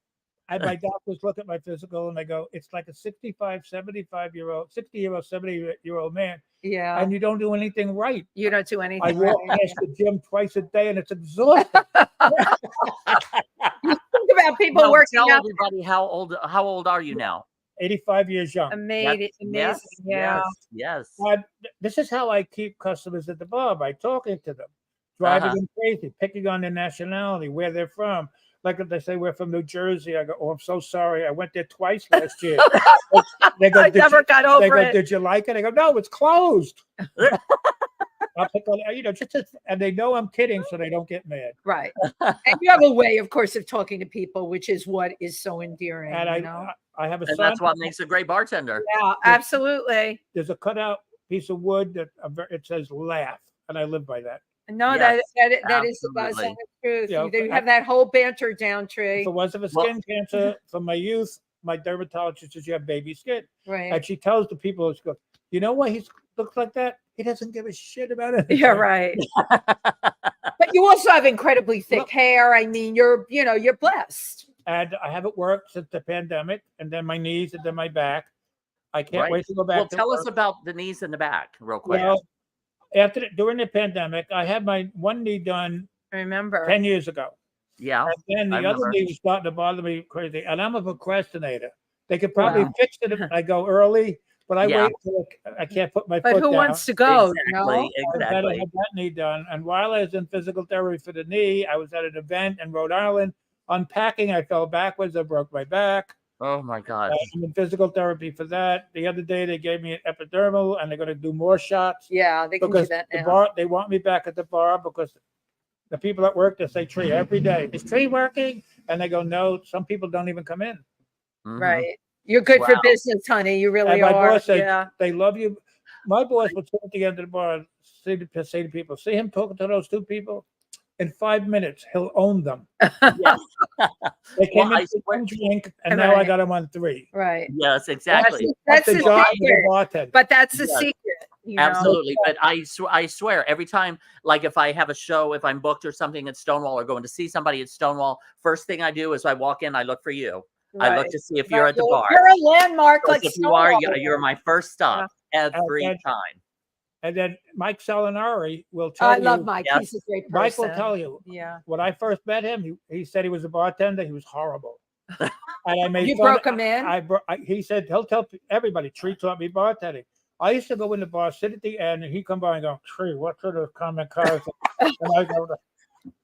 And my doctors look at my physical and they go, "It's like a 65, 75-year-old, 60-year-old, 70-year-old man. Yeah. And you don't do anything right." You don't do anything. I walk past the gym twice a day and it's exhausting. You think about people working tell out. everybody how old are you now? 85 years young. Amazing. Yes. This is how I keep customers at the bar, by talking to them, driving them crazy, picking on their nationality, where they're from. Like if they say we're from New Jersey, I go, "Oh, I'm so sorry. I went there twice last year." They go, I never got over it. "Did you like it?" I go, "No, it's closed." I'll pick on, and they know I'm kidding, so they don't get mad. Right. And you have a way, of course, of talking to people, which is what is so endearing. And I have a son. That's what makes a great bartender. Yeah, absolutely. There's a cutout piece of wood that it says "laugh," and I live by that. No, Yes, that is the truth. Yeah, You have that whole banter down, Tree. If it wasn't for skin cancer from my youth, my dermatologist says you have baby skin. Right. And she tells the people, she goes, "You know why he looks like that? He doesn't give a shit about it." Yeah, right. But you also have incredibly thick hair. I mean, you're blessed. And I haven't worked since the pandemic, and then my knees, and then my back. I can't wait to go back. Well, tell us about the knees and the back real quick. Well, during the pandemic, I had my one knee done. I remember 10 years ago. Yeah. And then the other knee was starting to bother me crazy. And I'm a procrastinator. They could probably fix it if I go early, but I wait till I can't put my foot down. But who wants to go? Exactly. I had that knee done. And while I was in physical therapy for the knee, I was at an event in Rhode Island. Unpacking, I fell backwards. I broke my back. Oh my God. I'm in physical therapy for that. The other day they gave me an epidermal, and they're going to do more shots. Yeah, they can do that now. The bar, they want me back at the bar because the people at work, they say, "Tree, every day, is Tree working?" And they go, "No." Some people don't even come in. Right. You're good for business, honey. You really and my are. boss said, they love you. My boss would sit at the end of the bar and say to people, "See him talking to those two people? In 5 minutes, he'll own them." Yes. They came in for one drink, and now I got them on 3. Right. Yes, exactly. That's the job of the secret. bartender. But that's the secret. Absolutely. But I swear, every time, like if I have a show, if I'm booked or something at Stonewall or going to see somebody at Stonewall, first thing I do is I walk in, I look for you. Right. I look to see if you're at the bar. You're a landmark, like if you are, you're my first stop every time. And then Mike Salinari will tell you. I you. love Mike. He's a great person. Mike will tell you. Yeah. When I first met him, he said he was a bartender. He was horrible. And I made You fun. broke him in? He said he'll tell everybody. Tree taught me bartending. I used to go in the bar, sit at the end, and he'd come by and go, Tree, what sort of common cars? And I go,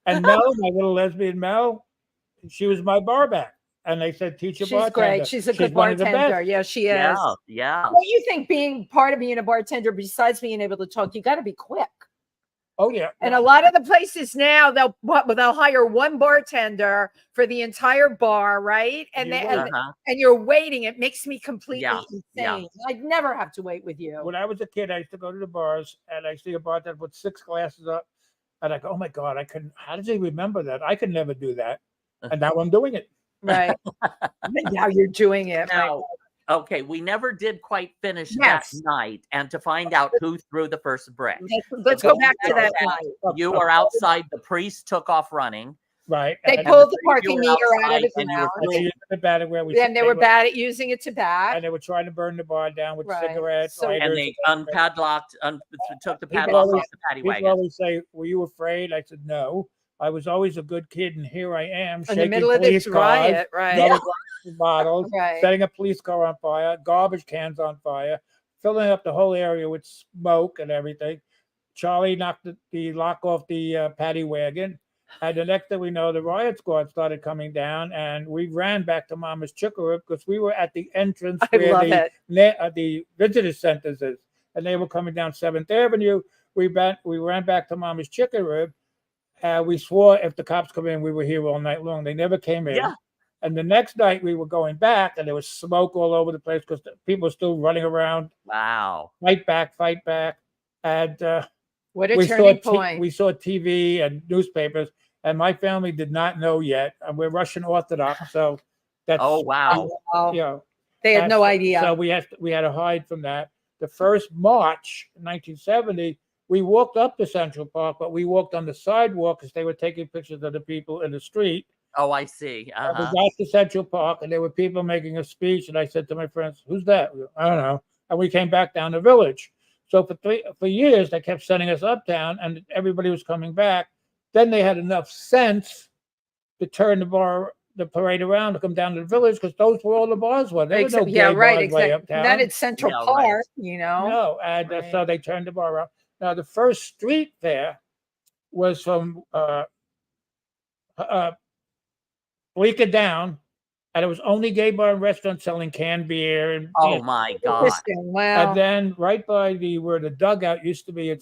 and Mel, my little lesbian Mel, she was my bar back. And they said, teach a She's bartender. great. She's a good one of the bartender. best. Yeah, she is. Yeah, yeah. What do you think being part of being a bartender, besides being able to talk, you got to be quick? Oh, yeah. And a lot of the places now, they'll hire one bartender for the entire bar, right? And and you're waiting. It makes me completely insane. Yeah. I'd never have to wait with you. When I was a kid, I used to go to the bars, and I see a bartender put 6 glasses up, and I go, oh my God, I couldn't. How does he remember that? I could never do that. And now I'm doing it. Right. Now you're doing it. Now, okay, we never did quite finish that night, and to find out who threw the first brick. Let's go back to that night. You were outside. The priest took off running. Right. They pulled the parking meter out of the ground. And they were bad at using it to back. And they were trying to burn the bar down with cigarettes. And they unpadlocked, took the padlock off the paddy wagon. People always say, were you afraid? I said, no. I was always a good kid, and here I am, in the middle of this riot, right? Bottles, setting a police car on fire, garbage cans on fire, filling up the whole area with smoke and everything. Charlie knocked the lock off the paddy wagon, and the next thing we know, the riot squad started coming down, and we ran back to Mama's Chicken Rib because we were at the entrance where the visitor centers is, and they were coming down 7th Avenue. We ran back to Mama's Chicken Rib. We swore if the cops come in, we were here all night long. They never came in. Yeah. And the next night we were going back, and there was smoke all over the place because people were still running around. Wow. Fight back. And what a turning point. We saw TV and newspapers, and my family did not know yet. And we're Russian Orthodox, so that's wow. You know, they had no idea. So we had to hide from that. The first March, 1970. We walked up to Central Park, but we walked on the sidewalk because they were taking pictures of the people in the street. Oh, I see. We got to Central Park, and there were people making a speech, and I said to my friends, who's that? I don't know. And we came back down the Village. So for years, they kept sending us uptown, and everybody was coming back. Then they had enough sense to turn the parade around to come down to the Village because those were all the bars were. There were no gay bars way uptown. Not at Central Park, you know. No, and so they turned the bar around. Now, the first street there was from Bleecker down, and it was only gay bar and restaurant selling canned beer. And, my God. Wow. And then right by where the dugout used to be,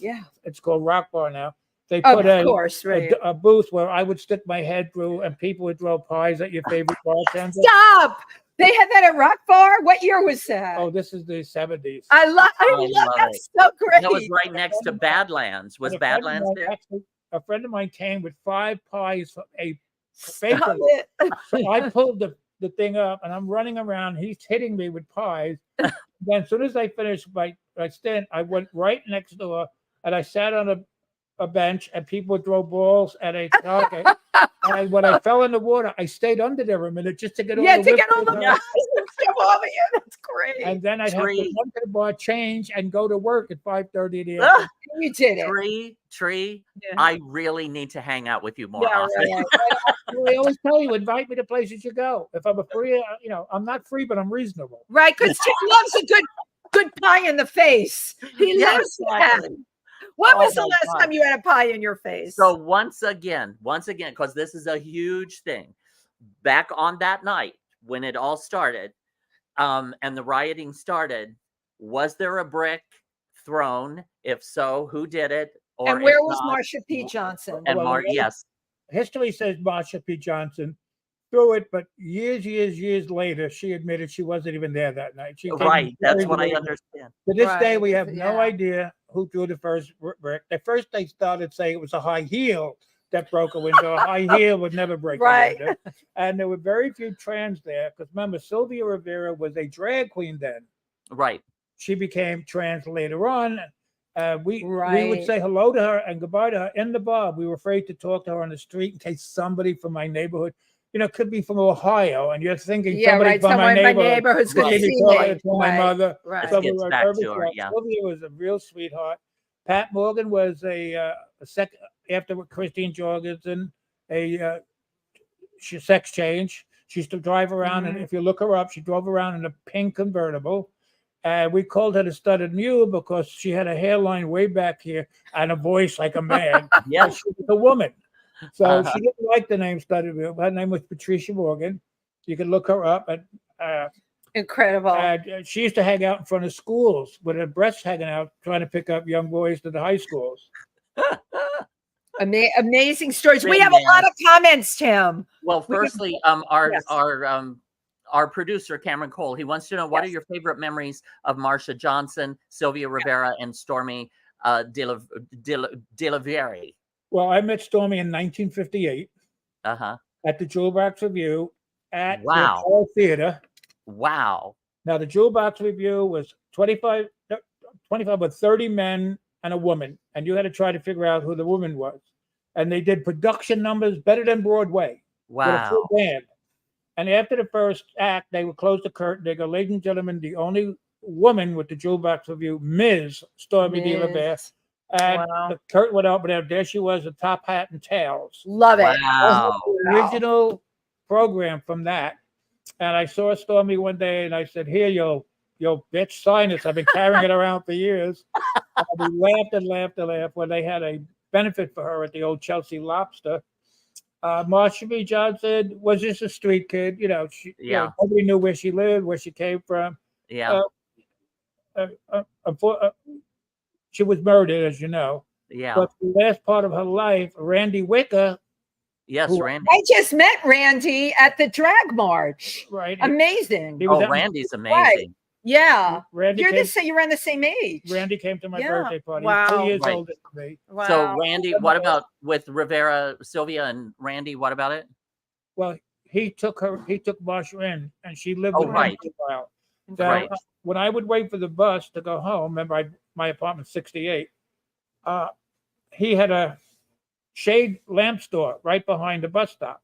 it's called Rock Bar now. They put a booth where I would stick my head through, and people would throw pies at your favorite bartender. Stop! They had that at Rock Bar? What year was that? Oh, this is the 70s. I love that. So great. That was right next to Badlands. Was Badlands there? Actually, a friend of mine came with 5 pies from a bakery. So I pulled the thing up, and I'm running around. He's hitting me with pies. Then as soon as I finished my stand, I went right next door, and I sat on a bench, and people would throw balls at a target. And when I fell in the water, I stayed under there a minute just to get all the pies and stuff off of you. That's great. And then I'd have to run to the bar, change, and go to work at 5:30 in the afternoon. You did it. Tree. Yeah. I really need to hang out with you more often. Right. I always tell you, invite me to places you go. If I'm free, I'm not free, but I'm reasonable. Right, because Tim loves a good pie in the face. He loves that. When was the last time you had a pie in your face? So once again, because this is a huge thing, back on that night when it all started, and the rioting started, was there a brick thrown? If so, who did it? And where was Marsha P. Johnson? And yes. History says Marsha P. Johnson threw it, but years later, she admitted she wasn't even there that night. That's what I understand. To this day, we have no idea who threw the first brick. At first, they started saying it was a high heel that broke a window. A high heel would never break a window. And there were very few trans there, because remember, Sylvia Rivera was a drag queen then. Right. She became trans later on. We would say hello to her and goodbye to her in the bar. We were afraid to talk to her on the street in case somebody from my neighborhood, could be from Ohio, and you're thinking somebody from my neighborhood's going to see me. My mother. Right. So we were Sylvia was a real sweetheart. Pat Morgan was a second after Christine Jorgensen, a sex change. She used to drive around, and if you look her up, she drove around in a pink convertible. And we called her the studded mule because she had a hairline way back here and a voice like a man. Yeah. She was a woman. So she didn't like the name studded mule. Her name was Patricia Morgan. You can look her up. Incredible. She used to hang out in front of schools with her breasts hanging out, trying to pick up young boys to the high schools. Amazing stories. We have a lot of comments, Tim. Well, firstly, our producer, Cameron Cole, he wants to know, what are your favorite memories of Marsha Johnson, Sylvia Rivera, and Stormy DeLavieri? Well, I met Stormy in 1958 at the Jewel Box Review at the Apollo Theater. Wow. Now, the Jewel Box Review was 25 with 30 men and a woman, and you had to try to figure out who the woman was. And they did production numbers better than Broadway. Wow. With a full band. And after the first act, they would close the curtain. They go, ladies and gentlemen, the only woman with the Jewel Box Review, Ms. Stormy DeLaviere. And the curtain went up, but there she was, a top hat and tails. Love it. Wow. Original program from that. And I saw Stormy one day, and I said, here, yo bitch, sign this. I've been carrying it around for years. And we laughed and laughed and laughed when they had a benefit for her at the old Chelsea Lobster. Marsha B. Johnson was just a street kid. Nobody knew where she lived, where she came from. Yeah. She was murdered, as you know. Yeah. But the last part of her life, Randy Wicker. Yes, Randy. I just met Randy at the drag march. Right. Amazing. Randy's amazing. Right. Yeah. Randy you're around the same age. Randy came to my birthday party. Wow. He's 2 years older than me. Wow. So Randy, what about with Rivera, Sylvia, and Randy? What about it? Well, he took Marsha in, and she lived with him for a while. So, when I would wait for the bus to go home, remember my apartment's 68, he had a shade lamp store right behind the bus stop.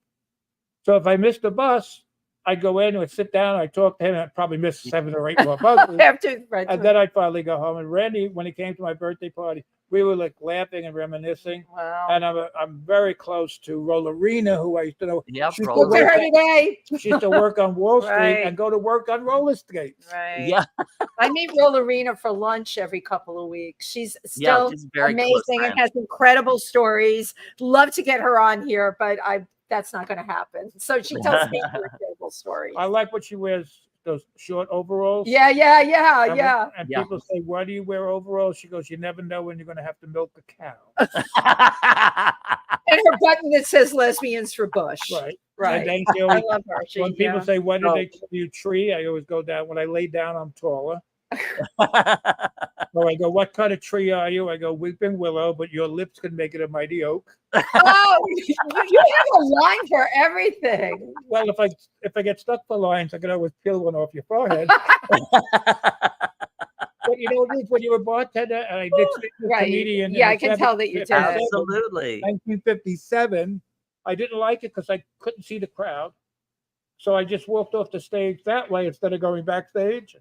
So if I missed the bus, I'd go in and sit down. I'd talk to him. I'd probably miss 7 or 8 more buses. And then I'd finally go home. And Randy, when he came to my birthday party, we were like laughing and reminiscing. Wow. And I'm very close to Rollerina, who I used to know. Yep, she used to work on Wall Street and go to work on roller skates. Right. Yeah. I meet Rollerina for lunch every couple of weeks. She's still she's very amazing and has incredible stories. Love to get her on here, but that's not going to happen. So she tells me incredible stories. I like what she wears, those short overalls. Yeah. And people say, why do you wear overalls? She goes, you never know when you're going to have to milk a cow. And her button that says lesbians for Bush. Right. And then she always, I love her. When people say, why did they call you Tree? I always go down. When I lay down, I'm taller. So I go, what kind of tree are you? I go, weeping willow, but your lips can make it a mighty oak. Oh, you have a line for everything. Well, if I get stuck for lines, I can always peel one off your forehead. But you know, when you're a bartender, and I did comedian. Yeah, I can tell that you did. Absolutely. 1957. I didn't like it because I couldn't see the crowd. So I just walked off the stage that way instead of going backstage.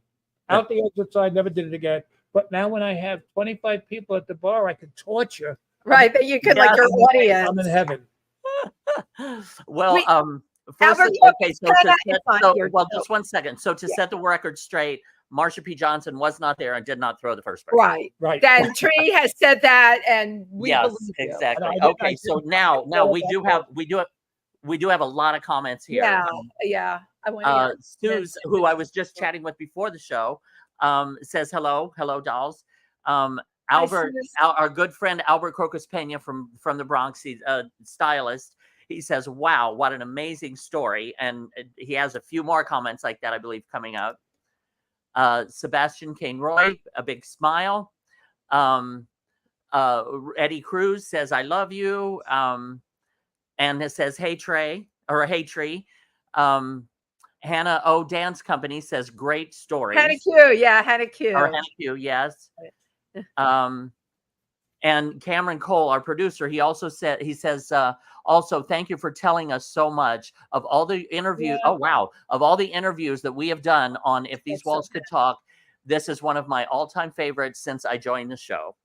Out the exit side, never did it again. But now when I have 25 people at the bar, I can torture. Right, but you could like your audience. I'm in heaven. Well, firstly, okay, just 1 second. So to set the record straight, Marsha P. Johnson was not there and did not throw the first person. Right. Then Tree has said that, and we believe you. Exactly. Okay, so now we do have a lot of comments here. Yeah. I Suze, who I was just chatting with before the show, says hello, dolls. Albert, our good friend Albert Crocus Pena from the Bronx, he's a stylist. He says, "Wow, what an amazing story!" And he has a few more comments like that, I believe, coming up. Sebastian Kane Roy, a big smile. Eddie Cruz says, "I love you," and it says, "Hey Trey," or "Hey Tree." Hannah O Dance Company says, "Great story." Hannah Q, yeah, Hannah Q. Or Hannah Q, yes. And Cameron Cole, our producer, he says, also, thank you for telling us so much of all the interviews. Yeah. Oh, wow. Of all the interviews that we have done on If These Walls Could Talk, this is one of my all-time favorites since I joined the show.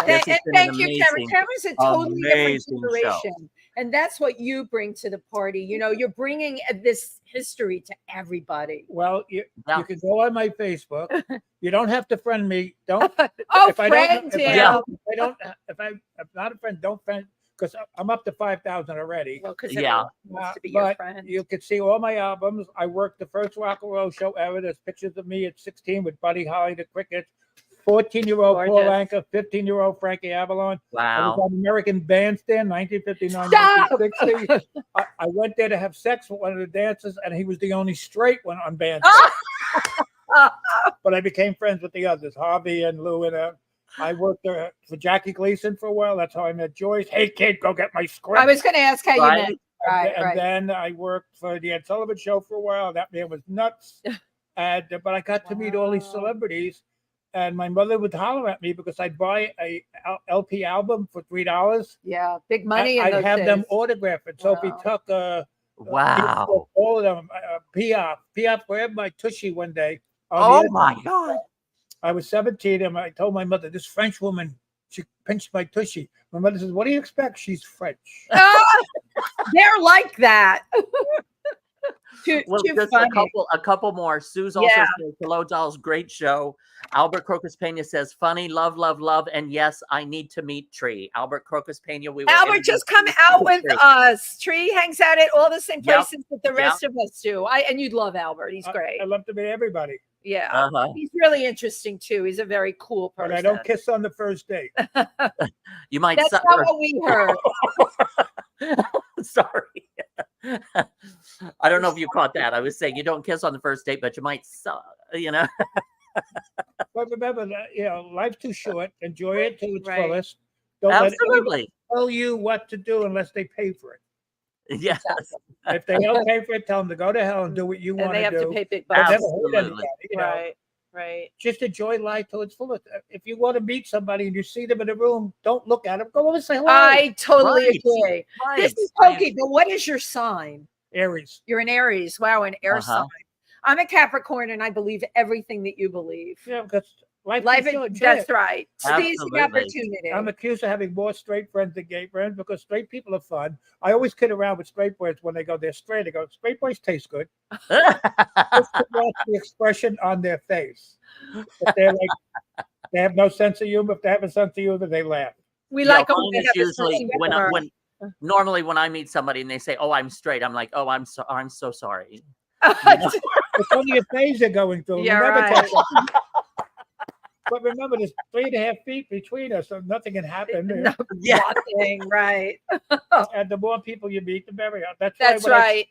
This has been an Thank you, Cameron. amazing, Cameron's a totally different amazing show. generation. And that's what you bring to the party. You know, you're bringing this history to everybody. Well, you Yeah. can go on my Facebook. You don't have to friend me. Don't. Oh, if I friend don't, if I him. don't, if I don't, if I'm not a friend, don't friend, because I'm up to 5,000 already. Well, because Yeah. wants to be your But friend. you can see all my albums. I worked the first rock and roll show ever. There's pictures of me at 16 with Buddy Holly, the Crickets, 14-year-old Paul Gorgeous. Anka, 15-year-old Frankie Avalon. I was Wow. on American Bandstand, 1959, Stop! 1960. I went there to have sex with one of the dancers, and he was the only straight one on Bandstand. But I became friends with the others, Harvey and Lou. And I worked for Jackie Gleason for a while. That's how I met Joyce. Hey, kid, go get my script. I was going to ask how you Right. met. Right, and right. then I worked for the Ed Sullivan Show for a while. That man was nuts. But I got to meet all these Wow. celebrities. And my mother would holler at me because I'd buy a LP album for $3. Yeah, big money. in I'd those have them days. autographed. And Sophie Wow. took Wow. all of them. Piaf grabbed my tushy one day. Oh my God. I was 17 and I told my mother, this French woman, she pinched my tushy. My mother says, what do you expect? She's French. They're like that. Too Just funny. a couple more. Sue's also Yeah. says, hello, dolls, great show. Albert Crocus Pena says, funny, love, love, love. And yes, I need to meet Tree. Albert Crocus Pena. We will Albert, just come out with Tree. us. Tree hangs out at all the same Yep. places that the rest of us do. And you'd love Albert. He's great. I love to meet everybody. Yeah. Uh-huh. He's really interesting too. He's a very cool person. But I don't kiss on the first date. You might That's suck not her. what we heard. Sorry. I don't know if you caught that. I was saying you don't kiss on the first date, but you might suck, you know. But remember that, life's too short. Enjoy it to its Right. fullest. Don't let anybody Absolutely. tell you what to do unless they pay for it. Yes. If they don't pay for it, tell them to go to hell and do what you And want they to have do. to pay big I've bucks. never hurt Absolutely. anybody, Right. Right. Just enjoy life till its fullest. If you want to meet somebody and you see them in a room, don't look at them. Go over and say hello. I totally Right. agree. Right. This is Pokey, but what is your sign? Aries. You're an Aries. Wow, an air Uh-huh. sign. I'm a Capricorn, and I believe everything that you believe. Yeah, because life Life, is short. Enjoy that's it. right. Seize the Absolutely. opportunity. I'm accused of having more straight friends than gay friends because straight people are fun. I always kid around with straight boys when they go, they're straight. I go, straight boys taste good. Just to watch the expression on their face. If they're like, they have no sense of humor. If they have a sense of humor, they laugh. We Yeah, like them. mine is usually normally when I meet somebody and they say, "Oh, I'm straight," I'm like, "Oh, I'm so sorry." It's only a phase they're going through. Yeah, Remember, right. but remember, there's 3.5 feet between us, so nothing can happen. No, Yeah. nothing, right. And the more people you meet, the better. That's That's why right.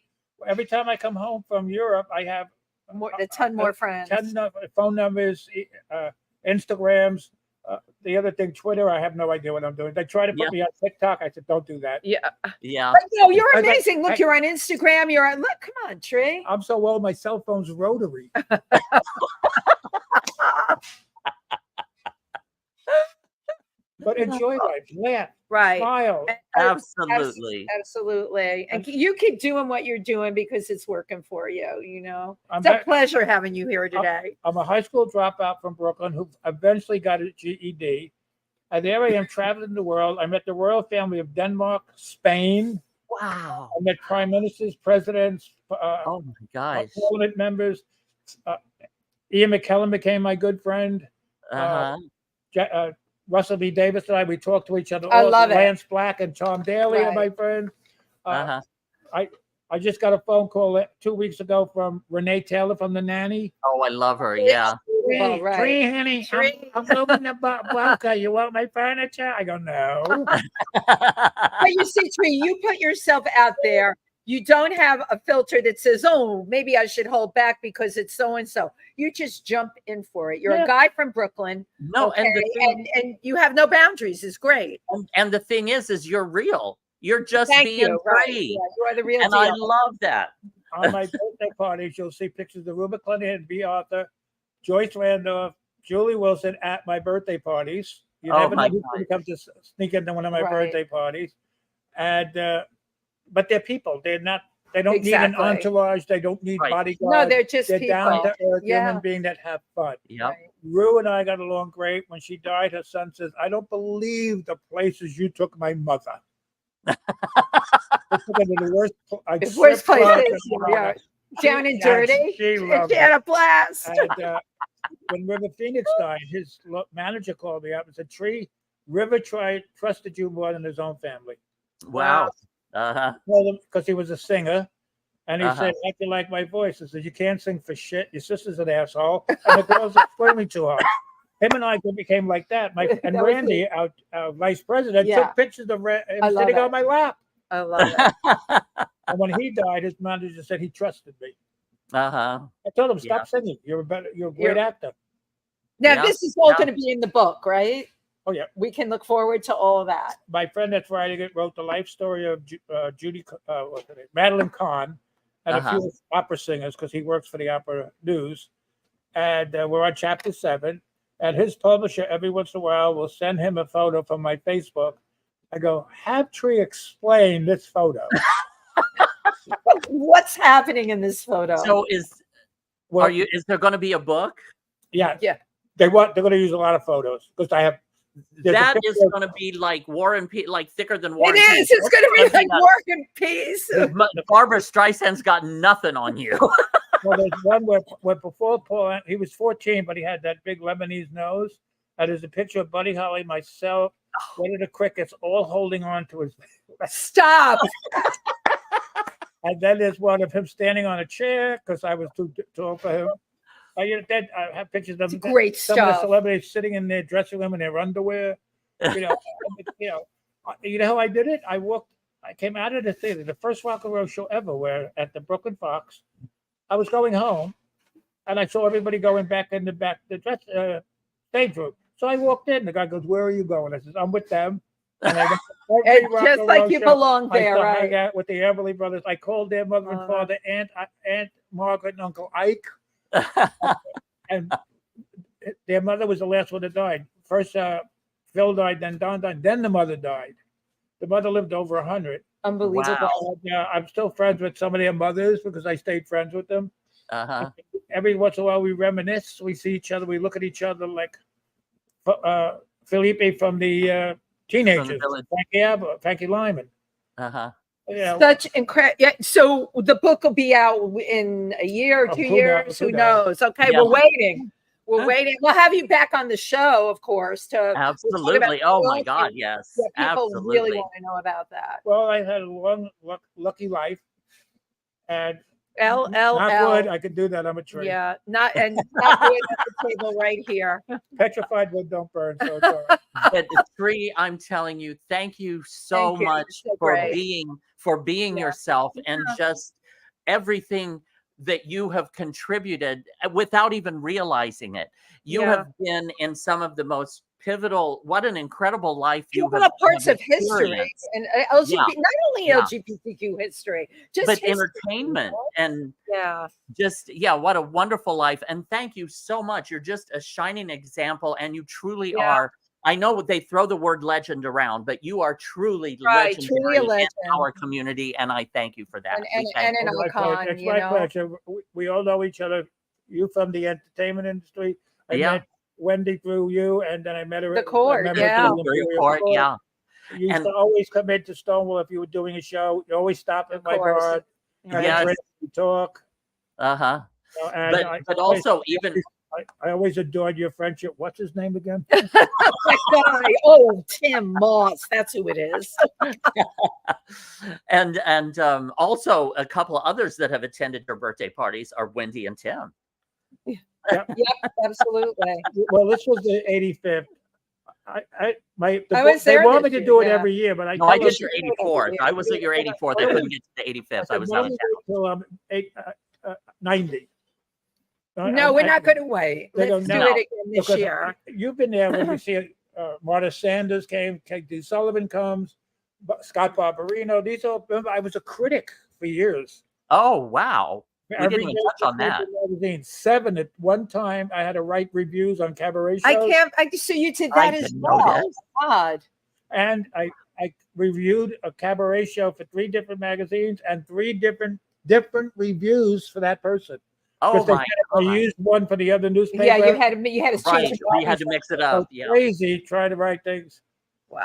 every time I come home from Europe, I have A ton more friends. 10 phone numbers, Instagrams. The other thing, Twitter, I have no idea what I'm doing. They try to put me on TikTok. I said, don't do that. Yeah. Yeah. But no, you're I got- amazing. Look, you're on Instagram. You're on, look, come on, Tree. I'm so old, my cell phone's rotary. But enjoy life, laugh, Right. smile. Absolutely. Absolutely. And you keep doing what you're doing because it's working for you, you know. I'm It's a back- pleasure having you here today. I'm a high school dropout from Brooklyn who eventually got a GED. And there I am traveling the world. I met the royal family of Denmark, Spain. Wow. I met prime ministers, presidents, Oh my gosh. parliament members. Ian McKellen became my good friend. Uh-huh. Russell B. Davis and we talked to each other. I love it. Lance Black and Tom Daly are Right. my friends. Uh-huh. I just got a phone call 2 weeks ago from Renee Taylor from The Nanny. Oh, I love her. Yeah. Well, right. Tree, honey, Tree. I'm moving the bunker. You want my furniture? I go, no. But you see, Tree, you put yourself out there. You don't have a filter that says, oh, maybe I should hold back because it's so-and-so. You just jump in for it. You're Yeah. a guy from Brooklyn. No, Okay? and the thing, and you have no boundaries. It's great. and the thing is you're real. You're just Thank being you. Right. free. Yeah, you are the real And deal. I love that. On my birthday parties, you'll see pictures of Ruben Clinton, B. Arthur, Joyce Randolph, Julie Wilson at my birthday parties. You Oh never my know who's going to come to sneak into one of my Right. birthday parties. And but they're people. They're not They don't need an Exactly. entourage. They don't need Right. bodyguards. No, they're just They're people. down to earth Yeah. human being that have fun. Yep. Right. Rue and I got along great. When she died, her son says, "I don't believe the places you took my mother." I took her to the worst, The worst strip club places. and all Yeah. that. Down and Yeah, dirty. she loved She had it. a blast. And when River Phoenix died, his manager called me up and said, "Tree, River trusted you more than his own family." Wow. Uh-huh. Because he was a singer. And he Uh-huh. said, "Like you like my voice." I said, "You can't sing for shit. Your sister's an asshole. And the girls are screaming too hard." Him and I became like that. And That was Randy, our vice president, Yeah. took pictures of him I love sitting it. on my lap. I love it. And when he died, his manager said he trusted me. Uh-huh. I told him, Yeah. "Stop singing. You're a great actor." Now, Yeah. this is all Yeah. going to be in the book, right? Oh, yeah. We can look forward to all of that. My friend that's writing it wrote the life story of Madeline Kahn and Uh-huh. a few opera singers because he works for the Opera News. And we're on chapter 7. And his publisher, every once in a while, will send him a photo from my Facebook. I go, "Have Tree explain this photo." What's happening in this photo? So Well, is there going to be a book? yeah. Yeah. They're going to use a lot of photos because I have. There's a That picture is of- going to be like War and Peace, like thicker than War It and is. Peace. It's going to be It's gonna like be Work and Peace. Barbara Streisand's got nothing on you. Well, there's one where before Paul, he was 14, but he had that big Lebanese nose. And there's a picture of Buddy Holly, myself, one of the crickets, all holding on to his. Stop. And then there's one of him standing on a chair because I was too tall for him. I have pictures of It's great some of the stuff. celebrities sitting in their dressing room in their underwear. You know, you know how I did it? I came out of the theater, the first rock and roll show ever, where at the Brooklyn Fox. I was going home, and I saw everybody going back in the stage room. So I walked in. The guy goes, "Where are you going?" I said, "I'm with them." And I went every rock Just and like roll you show. belong I there, still right? hang out with the Everly Brothers. I called their mother and father, Aunt Margaret and Uncle Ike. And their mother was the last one that died. First, Phil died, then Don died, then the mother died. The mother lived over 100. Unbelievable. Wow. I'm still friends with some of their mothers because I stayed friends with them. Uh-huh. Every once in a while, we reminisce. We see each other. We look at each other like Felipe from the Teenagers, Village. Frankie Lyman. Uh-huh. Yeah, Such incredible. Yeah, so the book will be out in a year or Oh, 2 who years. knows? Who Who knows? Okay, Yeah. we're waiting. We're waiting. We'll have you back on the show, of course. Absolutely. Oh my God, yes. Yeah, people Absolutely. really want to know about that. well, I had a long, lucky life, and L. not wood. I could do that. I'm a tree. Yeah, not good at the table right here. Petrified wood don't burn. So it's all right. But Tree, I'm telling you, thank you so Thank you. much So for great. being Yeah. yourself and just everything that you have contributed without even realizing it. You Yeah. have been in some of the most pivotal, what an incredible life you Pivotal have parts of history experienced. and LGBT, Yeah. not only Yeah. LGBTQ history, just But history, entertainment and Yeah. just, yeah, what a wonderful life. And thank you so much. You're just a shining example, and you truly Yeah. are. I know they throw the word legend around, but you are truly Right, legendary truly a in legend. our community, and I thank you for that. And We thank an you. My pleasure. icon, It's you my know. pleasure. We all know each other. You from the entertainment industry. I Yeah. met Wendy through you, and then I met her The at court, yeah. Superior Court, yeah. You used And- to always come into Stonewall if you were doing a show. You always stop at Of my course. bar, have a Yes. drink, we talk. Uh-huh. You know, and But also even I always adored your friendship. What's his name again? That guy. Oh, Tym Moss. That's who it is. and also a couple of others that have attended your birthday parties are Wendy and Tim. Yep, absolutely. Well, this was the 85th. I They was there want me this to year, do it yeah. every year, but I No, I tell did them, your 84th. I was at your 84th. I couldn't get to the 85th. I was out of town. Until I'm 90. No, we're not going to wait. They Let's don't do know. it again this Because year. you've been there when you see Marta Sanders came, Kate D. Sullivan comes, Scott Barbarino. These all, remember, I was a critic for years. Oh, wow. We Every didn't even day touch on that. magazine, 7 at one time. I had to write reviews on cabaret shows. I can't. So you did that as didn't know well. that. Oh, God. And I reviewed a cabaret show for 3 different magazines and 3 different reviews for that person. Oh my I God. used one for the other newspaper. Yeah, you had to Right. change. You had to mix it up. Yeah. Crazy trying to write things. Wow.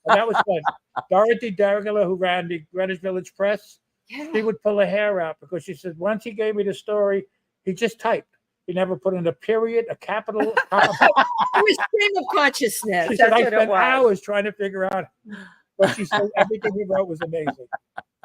And that was fun. Dorothy Dargala, who ran the Greenwich Village Press, she would pull her hair out because she said once he gave me the story, he just typed. He never put in a period, a capital. It was stream of consciousness. She That's said, I what it spent was. hours trying to figure out. But she said everything he wrote was amazing.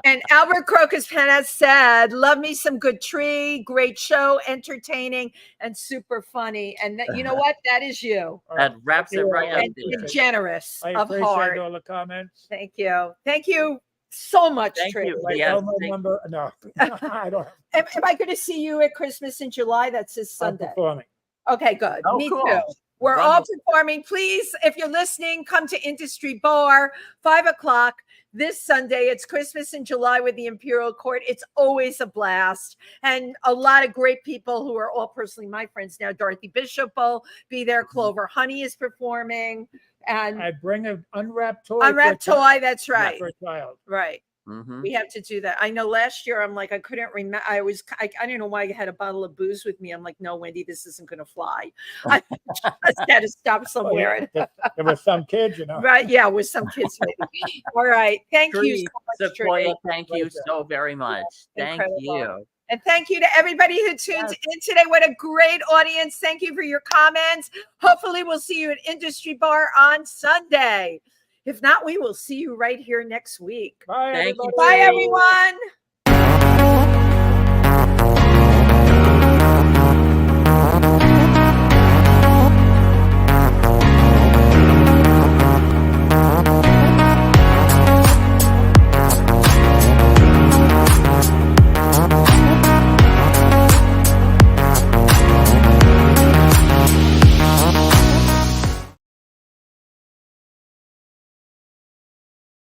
And Albert Crocus Penna said, love me some good Tree, great show, entertaining, and super funny. And that, you know what? That is you. That wraps it right up. And generous I of appreciate heart. all the comments. Thank you. Thank you so much, Thank Tree. you. My Yes, Elmo thank- number? No, I don't. Am I going to see you at Christmas in July? That's this I'm Sunday. performing. Okay, good. Oh, Me cool. too. We're all Wonderful. performing. Please, if you're listening, come to Industry Bar, 5:00 this Sunday. It's Christmas in July with the Imperial Court. It's always a blast. And a lot of great people who are all personally my friends now. Dorothy Bishop will be there. Clover Honey is performing. And I bring an unwrapped toy. Unwrapped for a child. Toy, that's right. For a child. Right. Mhm. We have to do that. I know last year I'm like, I couldn't remember. I don't know why I had a bottle of booze with me. I'm like, no, Wendy, this isn't going to fly. I just had to stop somewhere. There were some kids, Right. Yeah. With some kids. Maybe. All right. Thank you Tree so much, Sequoia, Tree. thank you so very much. Thank Incredible. you. And thank you to everybody who tuned in today. What a great audience. Thank you for your comments. Hopefully we'll see you at Industry Bar on Sunday. If not, we will see you right here next week. Bye, Thank you. everybody. Bye, everyone.